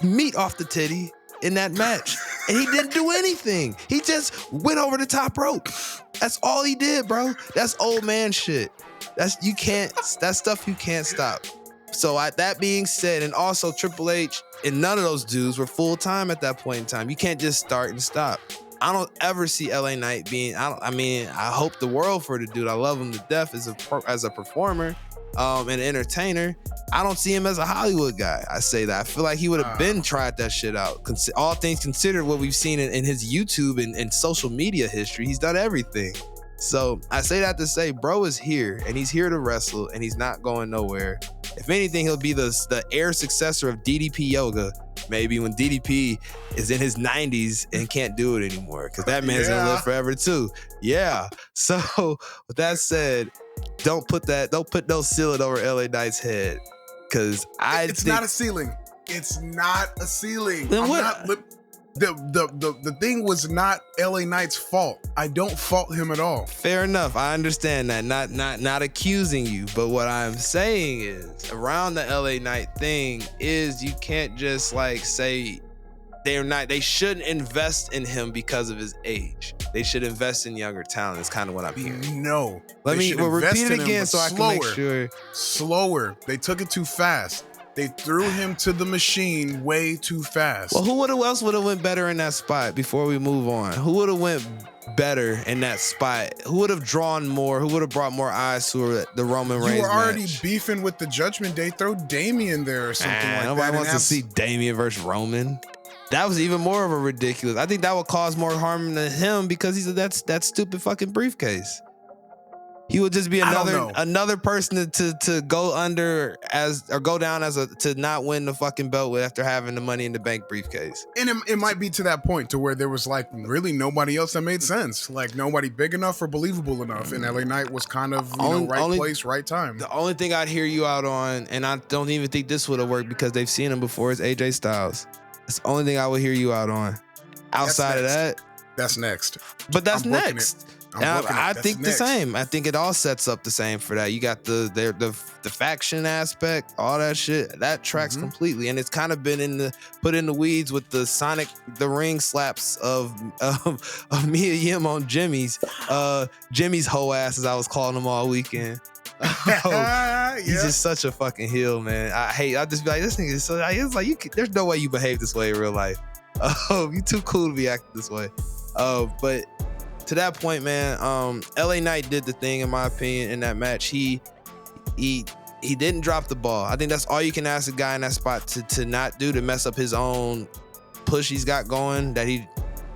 meat off the titty in that match, and he didn't do anything. He just went over the top rope. That's all he did, bro. That's old man shit. That's stuff you can't stop. So that being said, and also Triple H and none of those dudes were full time at that point in time. You can't just start and stop. I don't ever see LA Knight being. I hope the world for the dude. I love him to death as a performer, and an entertainer. I don't see him as a Hollywood guy. I say that. I feel like he would have been tried that shit out. All things considered, what we've seen in his YouTube and social media history, he's done everything. So I say that to say, bro is here, and he's here to wrestle, and he's not going nowhere. If anything, he'll be the heir successor of DDP Yoga, maybe when DDP is in his 90s and can't do it anymore, because that man's gonna live forever too. Yeah. So with that said, don't put no ceiling over LA Knight's head, because it's not a ceiling. It's not a ceiling. Then what? The thing was not LA Knight's fault. I don't fault him at all. Fair enough. I understand that. Not accusing you, but what I'm saying is around the LA Knight thing is you can't just say they shouldn't invest in him because of his age. They should invest in younger talent. Is kind of what I'm hearing. No. We'll repeat it again so I can make sure. Slower. They took it too fast. They threw him to the machine way too fast. Well, who else would have went better in that spot before we move on? Who would have went better in that spot? Who would have drawn more? Who would have brought more eyes to the Roman Reigns You were already match? beefing with the Judgment Day. Throw Damien there or something like that. Nobody wants to see Damien versus Roman. That was even more of a ridiculous. I think that would cause more harm to him because he's that stupid fucking briefcase. He would just be another person to go under go down to not win the fucking belt after having the Money in the Bank briefcase. And it might be to that point to where there was like really nobody else that made sense. Like nobody big enough or believable enough. And LA Knight was kind of right place, right time. The only thing I'd hear you out on, and I don't even think this would have worked because they've seen him before, is AJ Styles. That's the only thing I would hear you out on. Outside of that, that's next. But that's next. I think next. the same. I think it all sets up the same for that. You got the faction aspect, all that shit. That tracks completely, and it's kind of been put in the weeds with the ring slaps of Mia Yim on Jimmy's hoe ass, as I was calling him all weekend. He's just such a fucking heel, man. I just be like, this nigga is so. It's like there's no way you behave this way in real life. You too cool to be acting this way. But to that point, man, LA Knight did the thing, in my opinion, in that match. He didn't drop the ball. I think that's all you can ask a guy in that spot to not do, to mess up his own push he's got going that he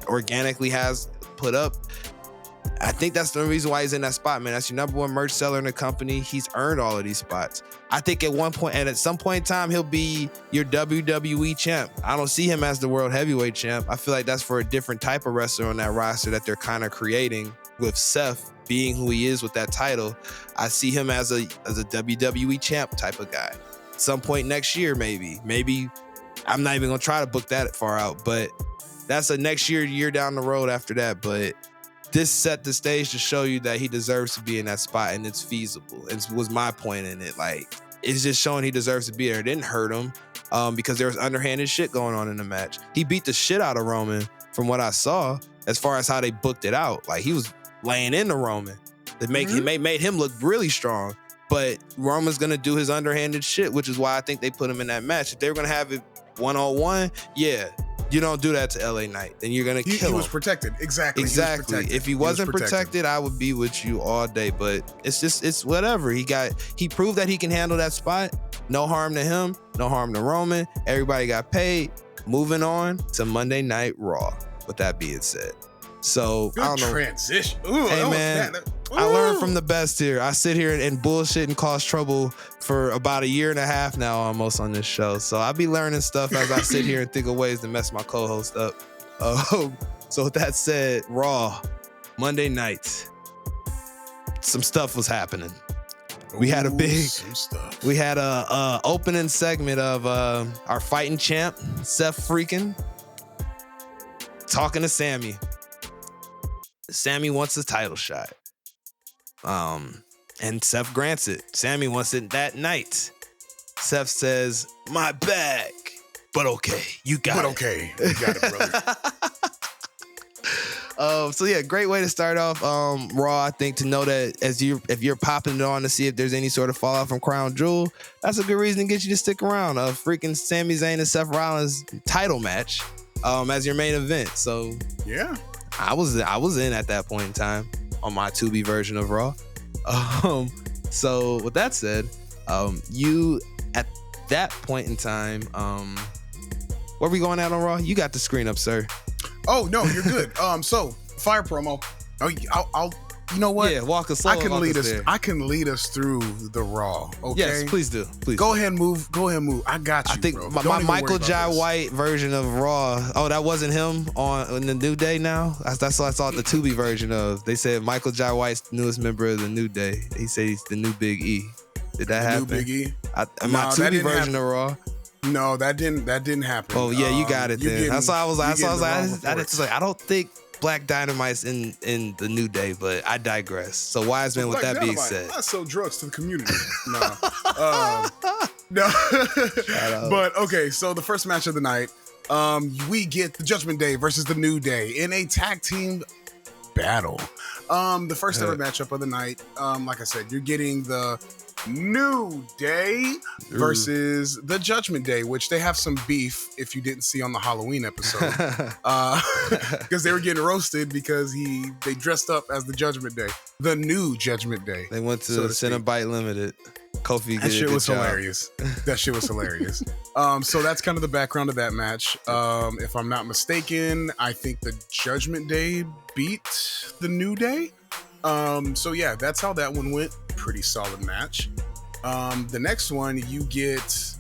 organically has put up. I think that's the reason why he's in that spot, man. That's your number one merch seller in the company. He's earned all of these spots. I think at one point, and at some point in time, he'll be your WWE champ. I don't see him as the world heavyweight champ. I feel like that's for a different type of wrestler on that roster that they're kind of creating, with Seth being who he is with that title. I see him as a WWE champ type of guy. At some point next year, maybe. I'm not even going to try to book that far out, but that's a next year down the road after that. But this set the stage to show you that he deserves to be in that spot, and it's feasible. It was my point in it. Like, it's just showing he deserves to be there. It didn't hurt him because there was underhanded shit going on in the match. He beat the shit out of Roman from what I saw, as far as how they booked it out. Like, he was laying into Roman. It made him look really strong. But Roman's going to do his underhanded shit, which is why I think they put him in that match. If they were going to have it one-on-one, yeah. You don't do that to LA Knight, then you're gonna kill him. He was protected. Exactly. If he wasn't protected, I would be with you all day. But it's whatever. He proved that he can handle that spot. No harm to him. No harm to Roman. Everybody got paid. Moving on to Monday Night Raw. With that being said, so good I don't know. Transition. Ooh, hey man, I learned from the best here. I sit here and bullshit and cause trouble for about a year and a half now, almost, on this show. So I'll be learning stuff as I sit here and think of ways to mess my co-host up. So with that said, Raw, Monday night, some stuff was happening. We had a opening segment of our fighting champ, Seth Freakin, talking to Sammy. Sammy wants a title shot. And Seth grants it. Sammy wants it that night. Seth says, my bag. But okay, you got it. Okay, you got it, brother. So yeah, great way to start off Raw. I think to know that if you're popping it on to see if there's any sort of fallout from Crown Jewel, that's a good reason to get you to stick around. A freaking Sami Zayn and Seth Rollins title match as your main event. So yeah, I was in at that point in time on my Tubi version of Raw. So with that said, you at that point in time, where we going at on Raw? You got the screen up, sir. Oh no, you're good. So fire promo. I'll you know what? Yeah, walk us slow. I can lead us through the Raw. Okay. Yes, please do. Please. Go ahead and move. I got you. I think bro. my Michael Jai White version of Raw. Oh, that wasn't him on the New Day. Now that's what I saw the Tubi version of. They said Michael Jai White's the newest member of the New Day. He said he's the new Big E. Did that happen? New Big E. My Tubi version of Raw. No, that didn't happen. Oh yeah, you got it then. That's why I was like, I don't think Black Dynamite's in the New Day, but I digress. So Wiseman, with that being said, I sell drugs to the community. No. But okay, so the first match of the night, we get the Judgment Day versus the New Day in a tag team battle. The first ever matchup of the night. Like I said, you're getting the New Day versus the Judgment Day, which they have some beef if you didn't see on the Halloween episode. Because they were getting roasted because they dressed up as the Judgment Day. The new Judgment Day. They went to Cinebite Limited. Kofi That shit was hilarious. That shit was hilarious. So that's kind of the background of that match. If I'm not mistaken, I think the Judgment Day beat the New Day. So yeah, that's how that one went. Pretty solid match. The next one, you get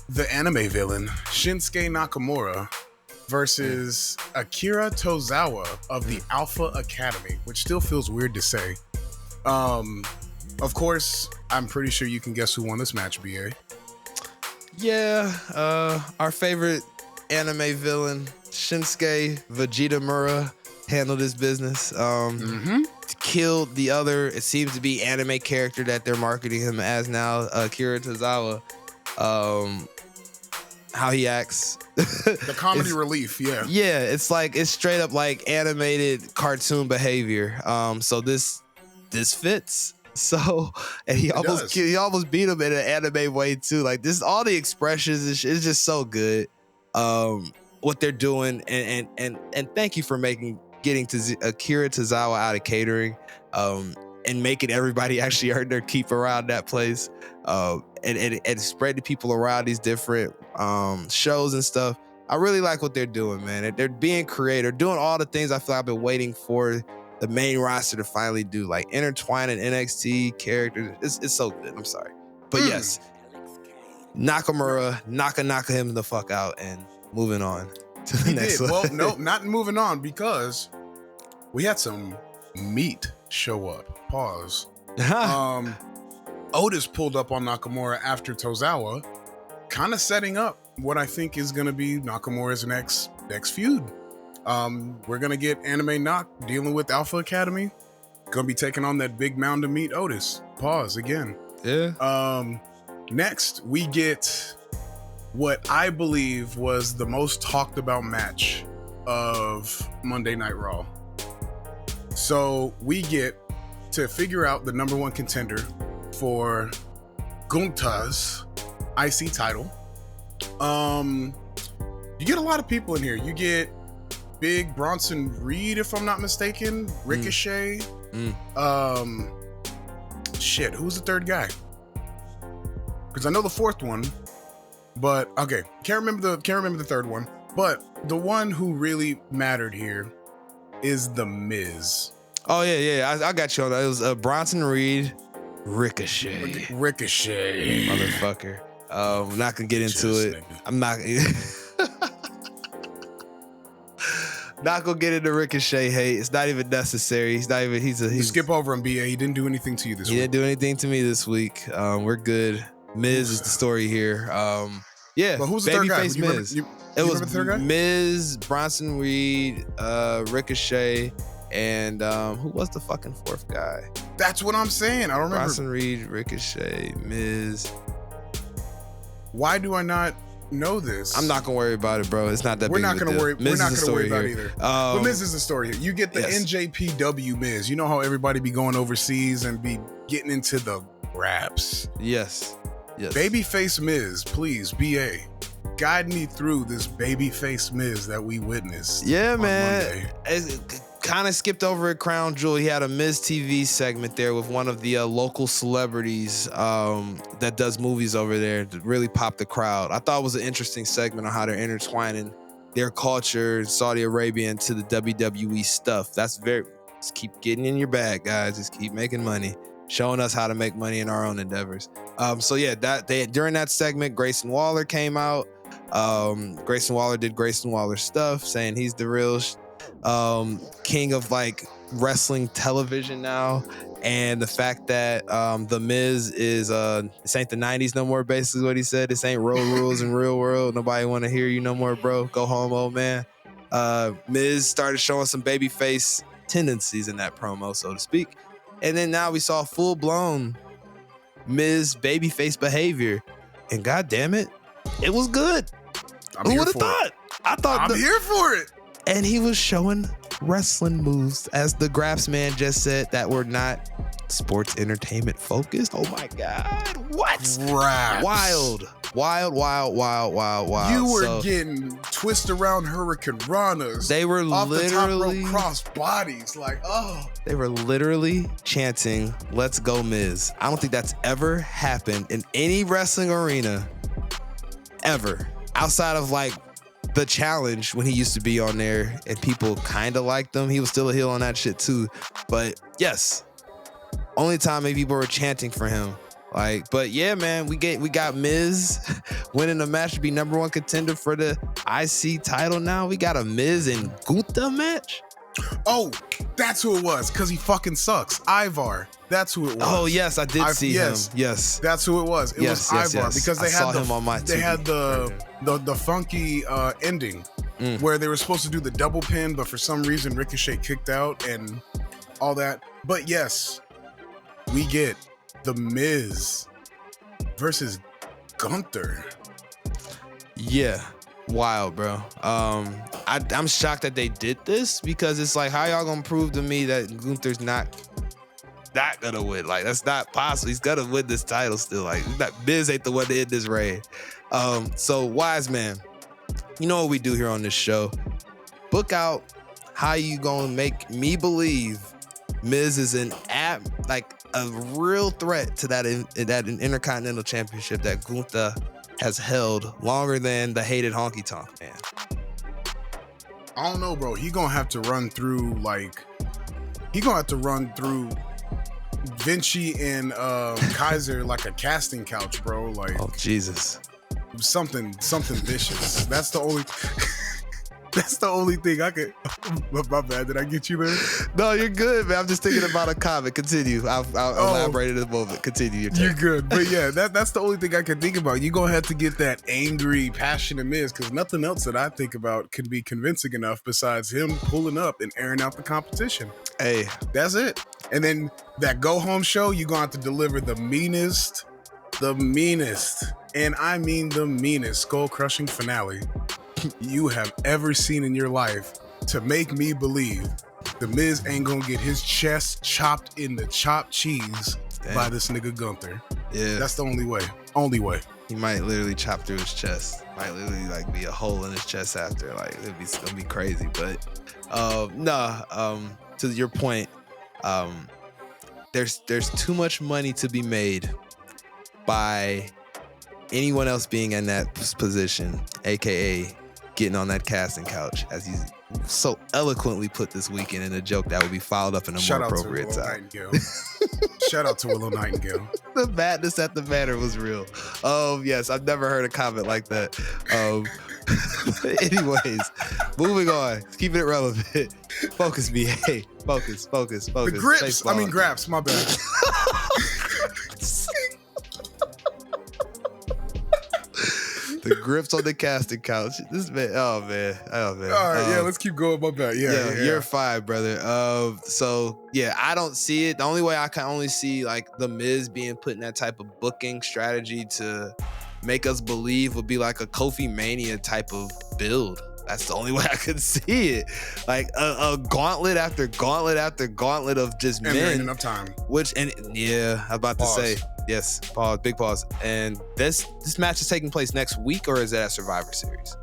the anime villain Shinsuke Nakamura versus Akira Tozawa of the Alpha Academy, which still feels weird to say. Of course, I'm pretty sure you can guess who won this match, BA. Yeah, our favorite anime villain, Shinsuke Vegeta Mura, handled his business. Killed the other, it seems to be anime character that they're marketing him as now, Akira Tozawa. How he acts. The comedy relief, yeah. Yeah, it's straight up like animated cartoon behavior. So this fits. So, and he almost beat him in an anime way too. Like this, all the expressions is just so good. What they're doing, and thank you for getting to Akira Tozawa out of catering, and making everybody actually earn their keep around that place, and spreading people around these different shows and stuff. I really like what they're doing, man. They're being creative, doing all the things I feel like I've been waiting for the main roster to finally do, like intertwining NXT characters. It's so good. I'm sorry, but yes, Nakamura, knock him the fuck out, and moving on to the next one. Well, no, not moving on, because we had some meat show up. Pause. Otis pulled up on Nakamura after Tozawa, kind of setting up what I think is going to be Nakamura's next feud. We're going to get Anime Knock dealing with Alpha Academy. Going to be taking on that big mound of meat, Otis. Pause again. Yeah. Next, we get what I believe was the most talked about match of Monday Night Raw. So we get to figure out the number one contender for Gunther's IC title. You get a lot of people in here. You get Big Bronson Reed, if I'm not mistaken, Ricochet. Shit, who's the third guy? Because I know the fourth one, but okay, can't remember the third one. But the one who really mattered here is the Miz. Oh yeah, I got you on that. It was Bronson Reed, Ricochet, motherfucker. I'm not gonna get into it. Nigga. I'm not. Not gonna get into Ricochet hate. It's not even necessary. He's not even. He's skip over him, BA. He didn't do anything to you this week. He didn't do anything to me this week. We're good. Miz is the story here. Yeah. But who's the third guy? Miz. It was the third guy? Miz, Bronson Reed, Ricochet, and who was the fucking fourth guy? That's what I'm saying. I don't remember. Bronson Reed, Ricochet, Miz. Why do I not know this? I'm not gonna worry about it, bro. It's not that we're big not of a gonna deal. worry. We're not gonna worry about it here. either. But Miz is the story here. You get the Yes. NJPW Miz. You know how everybody be going overseas and be getting into the raps. Yes. Babyface Miz, please, BA, guide me through this babyface Miz that we witnessed. Yeah, on man. Monday. It kind of skipped over at Crown Jewel. He had a Miz TV segment there with one of the local celebrities that does movies over there to really pop the crowd. I thought it was an interesting segment on how they're intertwining their culture, Saudi Arabia, into the WWE stuff. Just keep getting in your bag, guys. Just keep making money, showing us how to make money in our own endeavors. So yeah, during that segment, Grayson Waller came out. Grayson Waller did Grayson Waller stuff, saying he's the real king of like wrestling television now, and the fact that the Miz is this ain't the 90s no more, basically what he said. This ain't road rules in real world. Nobody want to hear you no more, bro. Go home, old man. Miz started showing some babyface tendencies in that promo, so to speak, and then now we saw full-blown Miz babyface behavior, and god damn it, it was good. Who would have thought? I thought I'm here for it. And he was showing wrestling moves, as the Graps man just said, that were not sports entertainment focused. Oh my God. What? Raps. Wild. You were getting twist around Hurricane Ranas. They were off literally the top rope cross bodies. Like, oh. They were literally chanting, "Let's go, Miz." I don't think that's ever happened in any wrestling arena ever. Outside of like the challenge when he used to be on there and people kind of liked him. He was still a heel on that shit too. But yes, only time maybe people were chanting for him. Like, but yeah, man, we got Miz winning the match to be number one contender for the IC title now. We got a Miz and Gunther match. Oh, that's who it was, because he fucking sucks. Ivar. That's who it was. Oh, yes, I did see him. Yes. That's who it was. It was Ivar, because they had him on my they TV. had the funky ending where they were supposed to do the double pin, but for some reason Ricochet kicked out and all that. But yes, we get The Miz versus Gunther. Yeah. Wild, bro. I'm shocked that they did this, because it's like, how y'all gonna prove to me that Gunther's not gonna win? Like, that's not possible. He's gonna win this title still. Like, Miz ain't the one to end this reign. So Wiseman, you know what we do here on this show. Book out how you gonna make me believe Miz is like a real threat to that Intercontinental Championship that Gunther has held longer than the hated honky tonk man. I don't know, bro. He gonna have to run through Vinci and Kaiser like a casting couch, bro. Like, oh Jesus, something vicious. That's the only. That's the only thing I could. My bad. Did I get you there? No, you're good, man. I'm just thinking about a comment. Continue. I'll elaborate in a moment. Continue your turn. You're good. But yeah, that's the only thing I can think about. You're going to have to get that angry, passionate Miz, because nothing else that I think about can be convincing enough besides him pulling up and airing out the competition. Hey. That's it. And then that go-home show, you're going to have to deliver the meanest, and I mean the meanest skull-crushing finale you have ever seen in your life to make me believe the Miz ain't gonna get his chest chopped in the chopped cheese by this nigga Gunther. Yeah. That's the only way. He might literally chop through his chest. Might literally like be a hole in his chest after. Like, it's gonna be crazy. But to your point, there's too much money to be made by anyone else being in that position, aka getting on that casting couch, as he so eloquently put this weekend in a joke that would be followed up in a more appropriate time. Shout out to Willow Nightingale. The madness at the manor was real. Yes, I've never heard a comment like that. Anyways, moving on, keeping it relevant. Focus, me. Hey, focus. The grips. Graps. My bad. The grips on the casting couch. This man, oh man. All right, let's keep going. My bad. Yeah. You're fine, brother. So yeah, I don't see it. The only way I can only see like the Miz being put in that type of booking strategy to make us believe would be like a Kofi Mania type of build. That's the only way I could see it. Like a gauntlet after gauntlet after gauntlet of just and men. there ain't enough time. I'm about to say. Yes, pause, big pause. And this match is taking place next week, or is it at Survivor Series?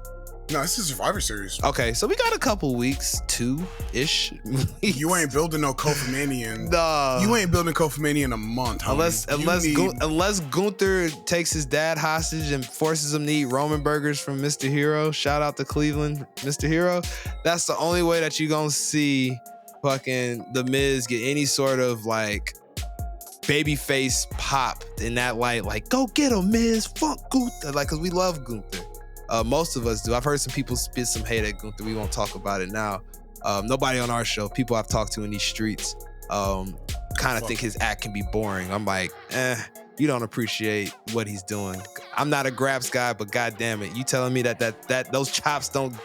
No, this is Survivor Series. Okay, so we got a couple weeks, 2-ish. You ain't building no Kofi Mania. No. You ain't building Kofi Mania in a month, homie. Unless Gunther takes his dad hostage and forces him to eat Roman burgers from Mr. Hero. Shout out to Cleveland, Mr. Hero. That's the only way that you gonna see fucking The Miz get any sort of like babyface pop in that light, like, go get him, Miz, fuck Gunther, like, cause we love Gunther. Most of us do. I've heard some people spit some hate at Gunther. We won't talk about it now. Nobody on our show, people I've talked to in these streets, kind of think his act can be boring. I'm like, you don't appreciate what he's doing. I'm not a Graps guy, but god damn it, you telling me that those chops don't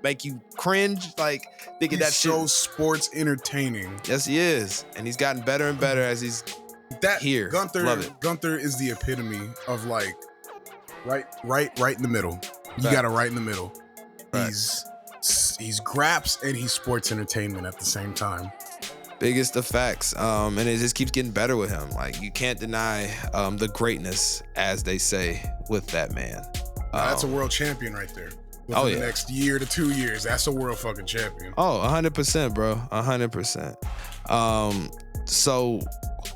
make you cringe? Like, thinking he's that shit so sports entertaining. Yes, he is, and he's gotten better and better as he's here. Love it. Gunther is the epitome of like right in the middle. You got it right in the middle. Right. He's graps and he's sports entertainment at the same time. Biggest of facts. And it just keeps getting better with him. Like, you can't deny the greatness, as they say, with that man. That's a world champion right there. Within the next year to 2 years, that's a world fucking champion. Oh, 100%, bro. 100%. So,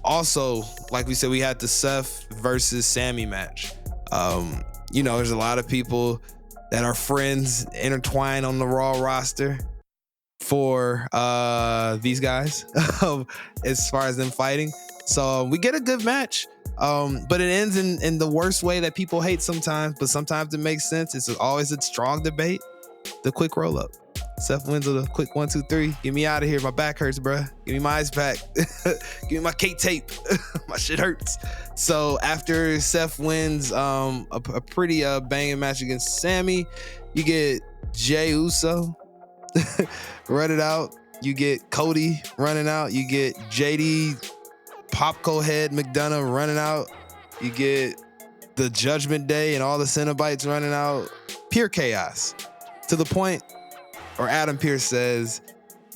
also, like we said, we had the Seth versus Sammy match. There's a lot of people that are friends intertwined on the Raw roster for these guys as far as them fighting. So we get a good match, but it ends in the worst way that people hate sometimes, but sometimes it makes sense. It's always a strong debate. The quick roll up. Seth wins with a quick 1, 2, 3. Get me out of here. My back hurts, bruh. Give me my ice pack. Give me my Kate tape. My shit hurts. So after Seth wins a pretty banging match against Sammy, you get Jey Uso running out. You get Cody running out. You get JD Popco Head McDonough running out. You get the Judgment Day and all the Cenobites running out. Pure chaos. To the point, or Adam Pearce says,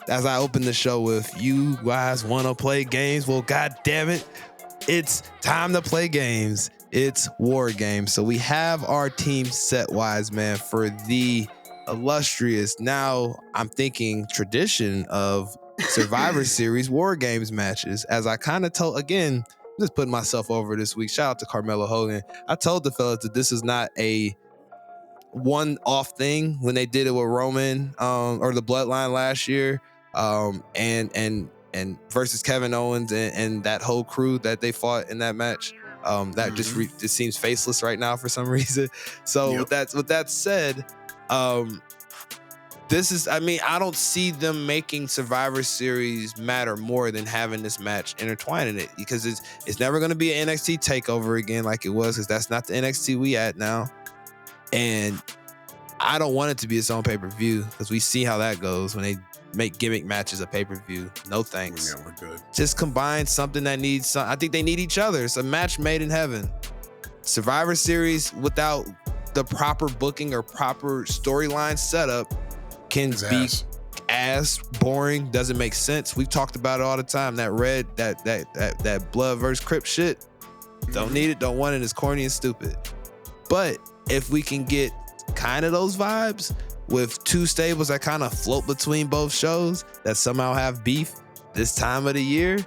as I open the show with, you guys want to play games? Well, God damn it. It's time to play games. It's war games. So we have our team set, Wiseman, for the illustrious, now I'm thinking tradition of Survivor Series war games matches. As I kind of told, again, I'm just putting myself over this week. Shout out to Carmelo Hogan. I told the fellas that this is not a one-off thing when they did it with Roman or the Bloodline last year, and versus Kevin Owens and that whole crew that they fought in that match. That just seems faceless right now for some reason. So with that said, this is, I don't see them making Survivor Series matter more than having this match intertwined in it, because it's never going to be an NXT takeover again like it was, because that's not the NXT we at now. And I don't want it to be its own pay-per-view, because we see how that goes when they make gimmick matches a pay-per-view. No thanks. Yeah, we're good. Just combine something that needs I think they need each other. It's a match made in heaven. Survivor Series without the proper booking or proper storyline setup can be ass boring, doesn't make sense. We've talked about it all the time. That blood versus Crip shit. Don't need it, don't want it, it's corny and stupid. But if we can get kind of those vibes with two stables that kind of float between both shows that somehow have beef this time of the year,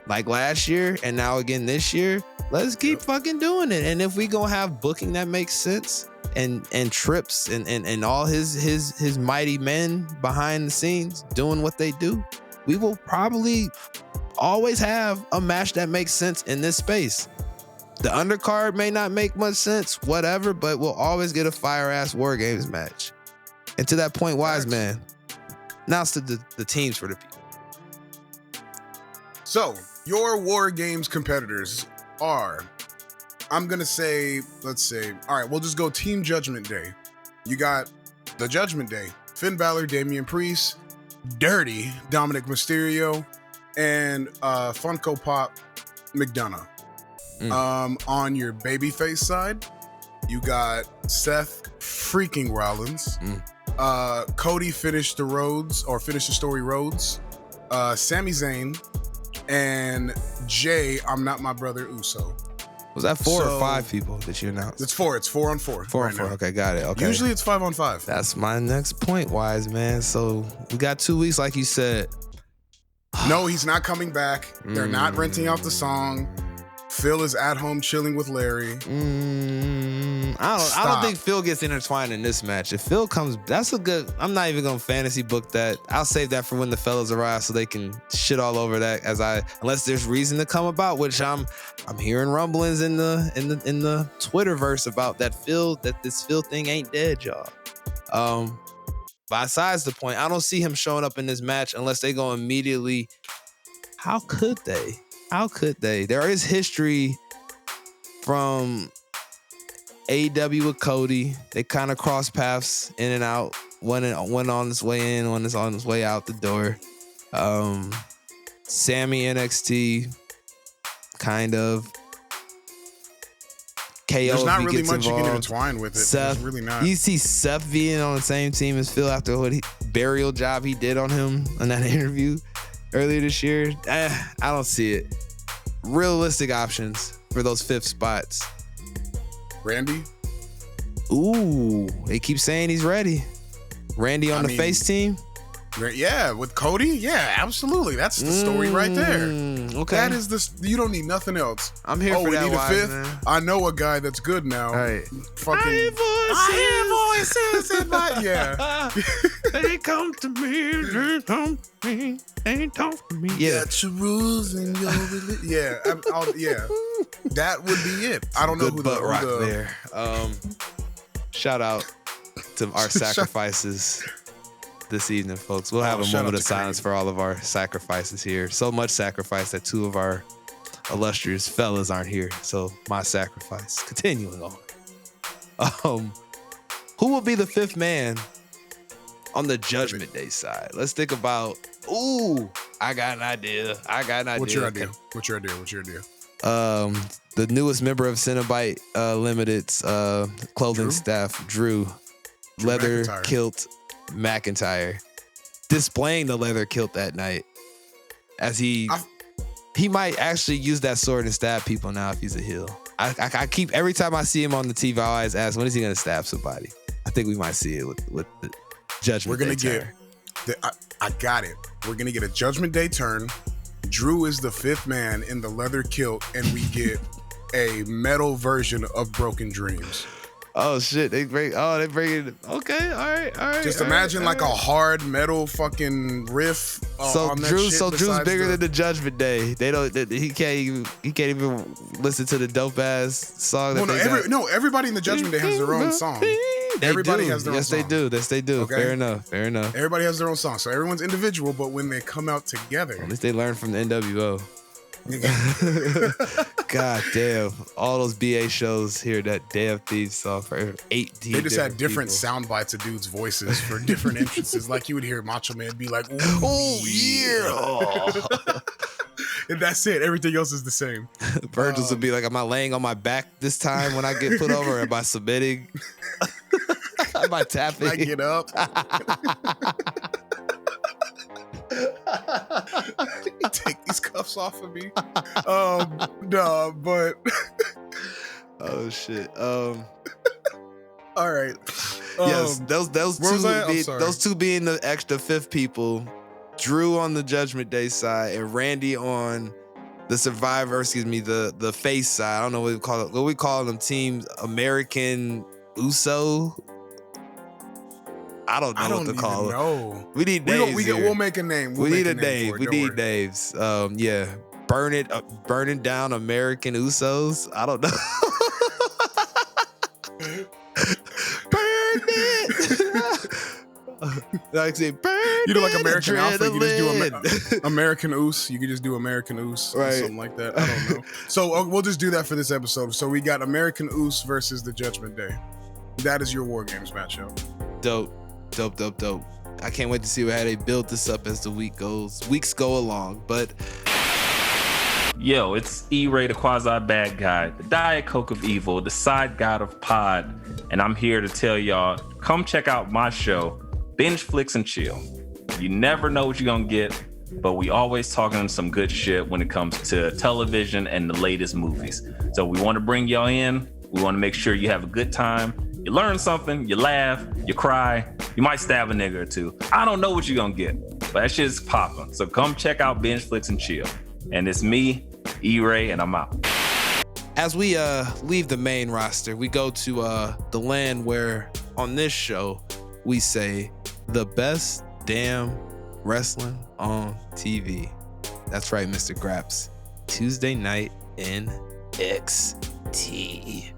like last year and now again this year, let's keep fucking doing it. And if we gonna have booking that makes sense and trips and all his mighty men behind the scenes doing what they do, we will probably always have a match that makes sense in this space. The undercard may not make much sense, whatever, but we'll always get a fire-ass War Games match. And to that point, Wiseman, announce the teams for the people. So, your War Games competitors are, I'm going to say, all right, we'll just go Team Judgment Day. You got the Judgment Day, Finn Balor, Damian Priest, Dirty, Dominic Mysterio, and Funko Pop McDonough. On your babyface side, you got Seth freaking Rollins. Cody finished the story Rhodes. Sami Zayn, and Jay, I'm Not My Brother Uso. Was that 4 or 5 people that you announced? It's 4. It's 4 on 4. 4 on 4. Okay, got it. Okay. Usually it's 5 on 5. That's my next point, Wiseman. So we got 2 weeks, like you said. No, he's not coming back. They're not renting out the song. Phil is at home chilling with Larry. I don't think Phil gets intertwined in this match. If Phil comes, that's a good. I'm not even gonna fantasy book that. I'll save that for when the fellas arrive, so they can shit all over that. Unless there's reason to come about, which I'm hearing rumblings in the Twitterverse about that this Phil thing ain't dead, y'all. Besides the point, I don't see him showing up in this match unless they go immediately. How could they? There is history from AEW with Cody. They kind of cross paths in and out. One on his way in, one is on his way out the door. Sammy NXT, kind of. KO. There's not if he really gets much you can involved. intertwine with it. Seth, There's really not. you see Seth being on the same team as Phil after what burial job he did on him in that interview earlier this year. I don't see it. Realistic options for those fifth spots. Randy? Ooh, they keep saying he's ready. Randy on the face team? Yeah, with Cody? Yeah, absolutely. That's the story right there. Okay. That is you don't need nothing else. I'm here for we that, need a fifth? Wiseman. I know a guy that's good now. All right. Fucking, I hear voices in my... Yeah. They come to me, they come to me, they talk to me. Yeah. Got your rules and your religion. Yeah, yeah. That would be it. I don't know Good who butt rock the there. Shout out to our sacrifices this evening, folks. We'll have a moment of silence for all of our sacrifices here. So much sacrifice that two of our illustrious fellas aren't here. So my sacrifice. Continuing on. Who will be the fifth man on the Judgment Day side? Let's think about. Ooh, I got an idea. What's your idea? What's your idea? The newest member of Cenobite Limited's clothing staff, Drew leather McIntyre. kilt McIntyre, displaying the leather kilt that night, as he might actually use that sword and stab people now if he's a heel. I keep, every time I see him on the TV, I always ask, when is he gonna stab somebody? I think we might see it with the Judgment Day. We're gonna get. I got it. We're gonna get a Judgment Day turn. Drew is the fifth man in the leather kilt, and we get a metal version of Broken Dreams. Oh shit! They bring it. Okay, all right. Just imagine a hard metal fucking riff. On that shit so Drew's bigger than the Judgment Day. They don't. He can't even listen to the dope ass song. Everybody in the Judgment Day has their own song. Everybody has their own song. Yes, they do. Okay? Fair enough. Everybody has their own song, so everyone's individual. But when they come out together, at least they learn from the NWO. God damn. All those BA shows hear that damn theme song for 18 They just had different people. sound bites of dudes' voices for different entrances. Like you would hear Macho Man be like, "Oh yeah." And that's it. Everything else is the same. Virgil's would be like, am I laying on my back this time when I get put over? Am I submitting? Am I tapping? I get up. Take these cuffs off of me. No, but oh shit. All right. Yes, those two being the extra fifth people. Drew on the Judgment Day side and Randy on the the face side. I don't know what we call it. What we call them teams, American Uso. I don't know what to call them. We need names. We'll make a name. We need a name. We need names. Yeah. Burning down American Usos. I don't know. Burn it. Like say, burn. You know, like American Alpha, you just do American Oos. You could just do American Oos, right? Or something like that. I don't know. So we'll just do that for this episode. So we got American Oos versus the Judgment Day. That is your War Games matchup. Dope. I can't wait to see how they build this up as the weeks go along. But yo, it's E-Ray, the quasi bad guy, the Diet Coke of evil, the side god of pod, and I'm here to tell y'all, come check out my show, Binge Flicks and Chill. You never know what you're gonna get, but we always talking some good shit when it comes to television and the latest movies. So we want to bring y'all in. We want to make sure you have a good time. You learn something, you laugh, you cry, you might stab a nigga or two. I don't know what you're gonna get, but that shit's popping. So come check out Binge Flicks and Chill. And it's me, E-Ray, and I'm out. As we leave the main roster, we go to the land where on this show we say the best damn wrestling on TV. That's right, Mr. Graps. Tuesday night in XT.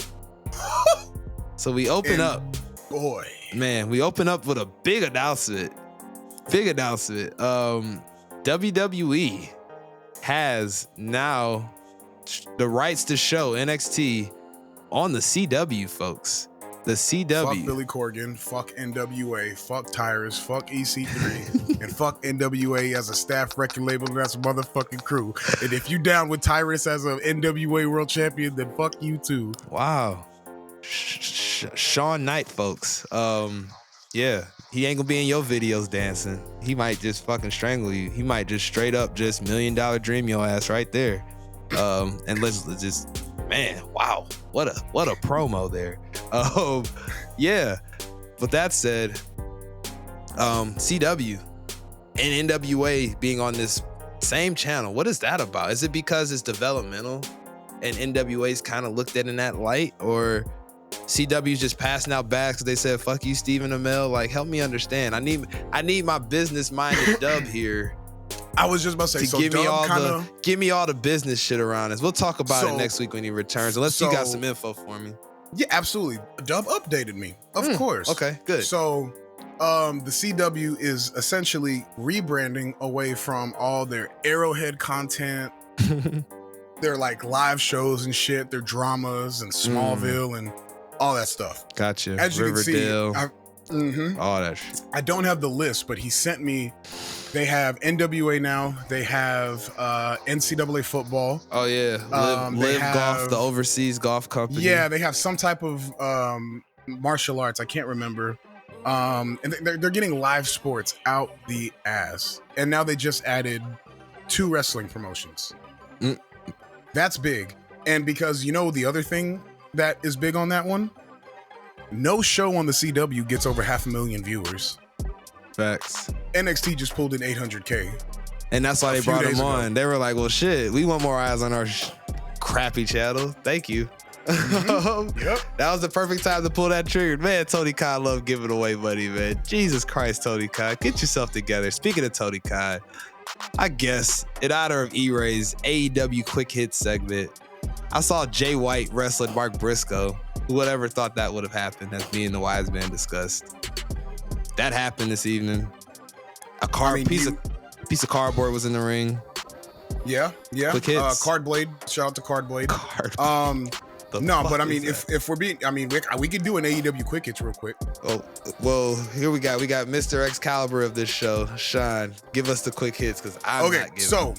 So we open up. Boy. Man, we open up with a big announcement. WWE has now the rights to show NXT on the CW, folks. The CW. Fuck Billy Corgan, fuck NWA, fuck Tyrus, fuck EC3, and fuck NWA as a staff record label and as a motherfucking crew. And if you down with Tyrus as an NWA world champion, then fuck you too. Wow. Sean Knight, folks. Yeah, he ain't gonna be in your videos dancing. He might just fucking strangle you. He might just straight up just $1 million dream your ass right there. And let's just, man, wow, what a promo there. Yeah. With that said, CW and NWA being on this same channel, what is that about? Is it because it's developmental and NWA's kind of looked at in that light, or CW's just passing out bags because they said fuck you, Stephen Amell? Like, help me understand. I need my business minded Dub here. I was just about to say, so give me all the business shit around us. We'll talk about it next week when he returns, unless you got some info for me. Yeah, absolutely. Dub updated me, of course. Okay, good. So the CW is essentially rebranding away from all their Arrowhead content, their like live shows and shit, their dramas and Smallville and all that stuff. Gotcha. As you Riverdale, can see, all that shit. I don't have the list, but he sent me. They have NWA now. They have NCAA football. Oh yeah, Live Golf, the overseas golf company. Yeah, they have some type of martial arts. I can't remember. And they're getting live sports out the ass. And now they just added 2 wrestling promotions. That's big. And because the other thing that is big on that one, no show on the CW gets over 500,000 viewers. Facts. NXT just pulled in 800K. And that's why they brought him on. They were like, well, shit, we want more eyes on our crappy channel. Thank you. Yep. That was the perfect time to pull that trigger. Man, Tony Khan love giving away money, man. Jesus Christ, Tony Khan. Get yourself together. Speaking of Tony Khan, I guess in honor of E-Ray's AEW Quick Hits segment, I saw Jay White wrestling Mark Briscoe. Whoever thought that would have happened, as me and the wise man discussed. That happened this evening. Piece of cardboard was in the ring. Yeah. Quick hits. Cardblade. Shout out to Cardblade. But I mean, if we're being, I mean, we could do an AEW quick hits real quick. Oh, well, here we got Mr. Excalibur of this show, Sean. Give us the quick hits, because I'm not giving. So,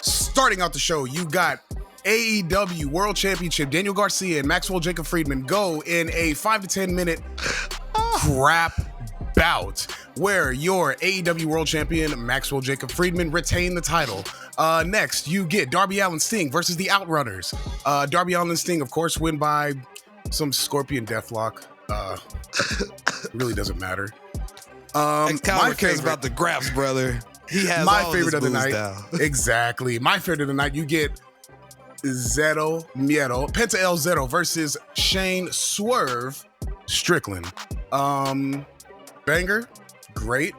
starting out the show, you got AEW World Championship Daniel Garcia and Maxwell Jacob Friedman go in a 5 to 10 minute crap bout where your AEW World Champion Maxwell Jacob Friedman retained the title. Next, you get Darby Allin Sting versus the Outrunners. Darby Allin Sting, of course, win by some Scorpion Deathlock. Really doesn't matter. Excalibur cares about the graps, brother. He has my all favorite of the night. Down. Exactly. My favorite of the night, you get Zero Miedo, Penta El Zero versus Shane Swerve Strickland. Banger, great.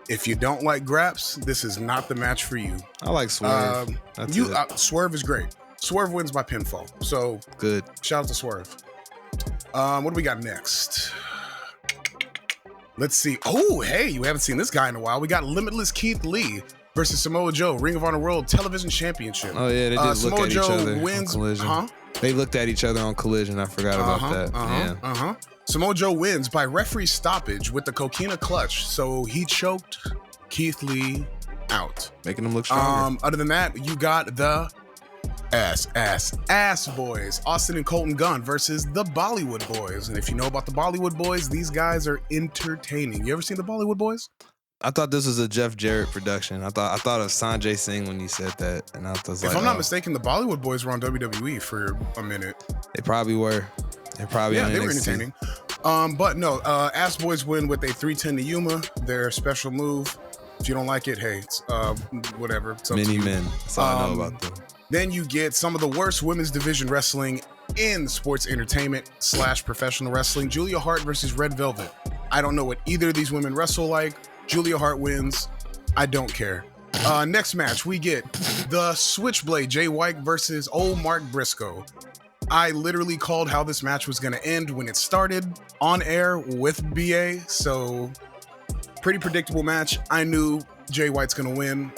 If you don't like graps, this is not the match for you. I like Swerve. Swerve is great. Swerve wins by pinfall. So good. Shout out to Swerve. What do we got next? Let's see. Oh, hey, you haven't seen this guy in a while. We got Limitless Keith Lee versus Samoa Joe, Ring of Honor World Television Championship. Oh yeah, they did look at each other on Collision. They looked at each other on Collision. I forgot about that. Samoa Joe wins by referee stoppage with the Coquina clutch, so he choked Keith Lee out, making him look stronger. Other than that, you got the ass boys, Austin and Colton Gunn versus the Bollywood Boys. And if you know about the Bollywood Boys, these guys are entertaining. You ever seen the Bollywood Boys? I thought this was a Jeff Jarrett production. I thought of Sanjay Singh when you said that, and I was like, if I'm not mistaken, the Bollywood Boys were on WWE for a minute. They probably were. They were entertaining. But no, Ass Boys win with a 310 to Yuma, their special move. If you don't like it, hey, it's, whatever. It's Many men. That's all I know about them. Then you get some of the worst women's division wrestling in sports entertainment / professional wrestling. Julia Hart versus Red Velvet. I don't know what either of these women wrestle like. Julia Hart wins. I don't care. Next match, we get the Switchblade Jay White versus old Mark Briscoe. I literally called how this match was going to end when it started on air with BA. So pretty predictable match. I knew Jay White's going to win.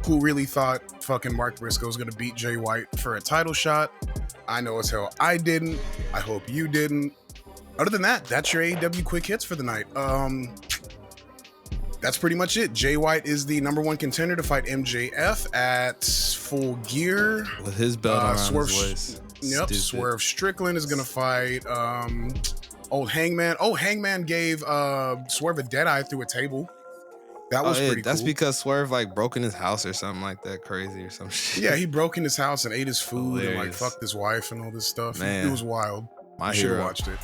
Who really thought fucking Mark Briscoe was going to beat Jay White for a title shot? I know as hell I didn't. I hope you didn't. Other than that, that's your AEW quick hits for the night. That's pretty much it. Jay White is the #1 contender to fight MJF at Full Gear. With his belt around Swerve, his waist. Yep, Stupid. Swerve Strickland is going to fight old Hangman. Oh, Hangman gave Swerve a deadeye through a table. That was pretty cool. That's because Swerve like broke in his house or something like that, crazy or some shit. Yeah, he broke in his house and ate his food and like Hilarious. fucked his wife and all this stuff. Man. It was wild. My You should have hero. watched it.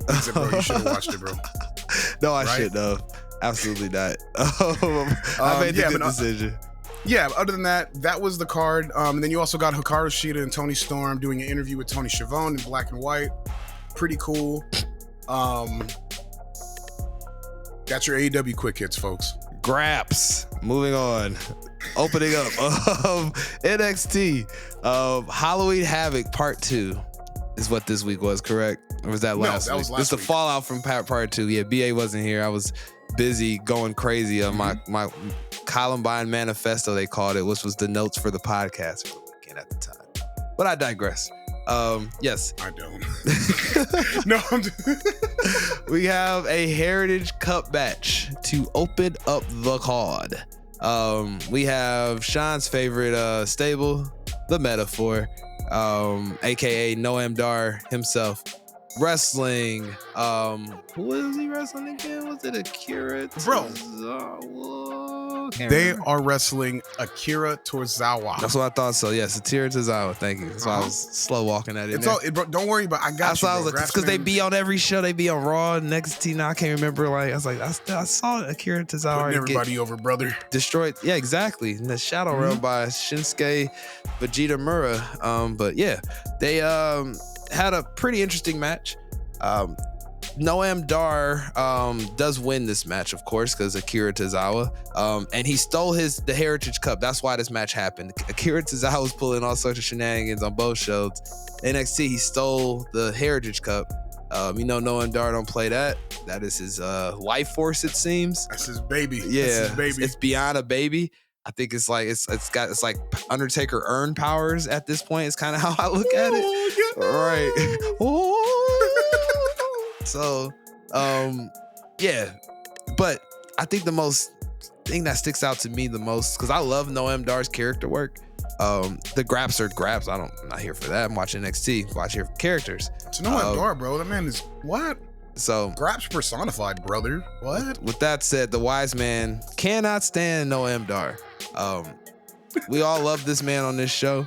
He said, bro, you should have watched it, bro. No, I Right? should though. Absolutely not. I made the good decision. Yeah, but other than that, that was the card. And then you also got Hikaru Shida and Tony Storm doing an interview with Tony Schiavone in black and white. Pretty cool. That's your AEW quick hits, folks. Graps. Moving on. Opening up NXT. Halloween Havoc Part 2 is what this week was, correct? Or was that last that week? was last This is the week. fallout from Part 2. Yeah, BA wasn't here. I was busy going crazy on my Columbine manifesto, they called it, which was the notes for the podcast for the weekend at the time. But I digress. Yes. I don't. No, I'm just... We have a Heritage Cup match to open up the card. We have Sean's favorite stable, the Metaphor, aka Noam Dar himself, wrestling. Who was he wrestling again? Was it Akira? Bro. Can't They remember. are wrestling Akira Tozawa. That's what I thought. So yes, Akira Tozawa. Thank you. That's why I was slow walking that in. It's there. all, bro, don't worry about. I got That's you. why I Bro. was like, because they be on every show. They be on Raw, NXT. Now I can't remember. Like I was like, I saw Akira Tozawa Putting get everybody over, brother. destroyed. Yeah, exactly. In the Shadow Realm by Shinsuke Vegeta Mura. But yeah, they had a pretty interesting match. Noam Dar does win this match, of course, because Akira Tozawa. And he stole the Heritage Cup. That's why this match happened. Akira Tozawa was pulling all sorts of shenanigans on both shows. NXT, he stole the Heritage Cup. Noam Dar don't play that. That is his life force, it seems. That's his baby. Yeah, That's his baby. It's beyond a baby. I think it's like it's like Undertaker earned powers at this point. It's kind of how I look at it. Right. So, yeah. But I think the thing that sticks out to me the most, because I love Noam Dar's character work. The graps are graps. I'm not here for that. I'm watching NXT. Watch here for characters. To Noam Dar, bro. That man is what? So Graps personified, brother. What? with that said, the wise man cannot stand Noam Dar. We all love this man on this show.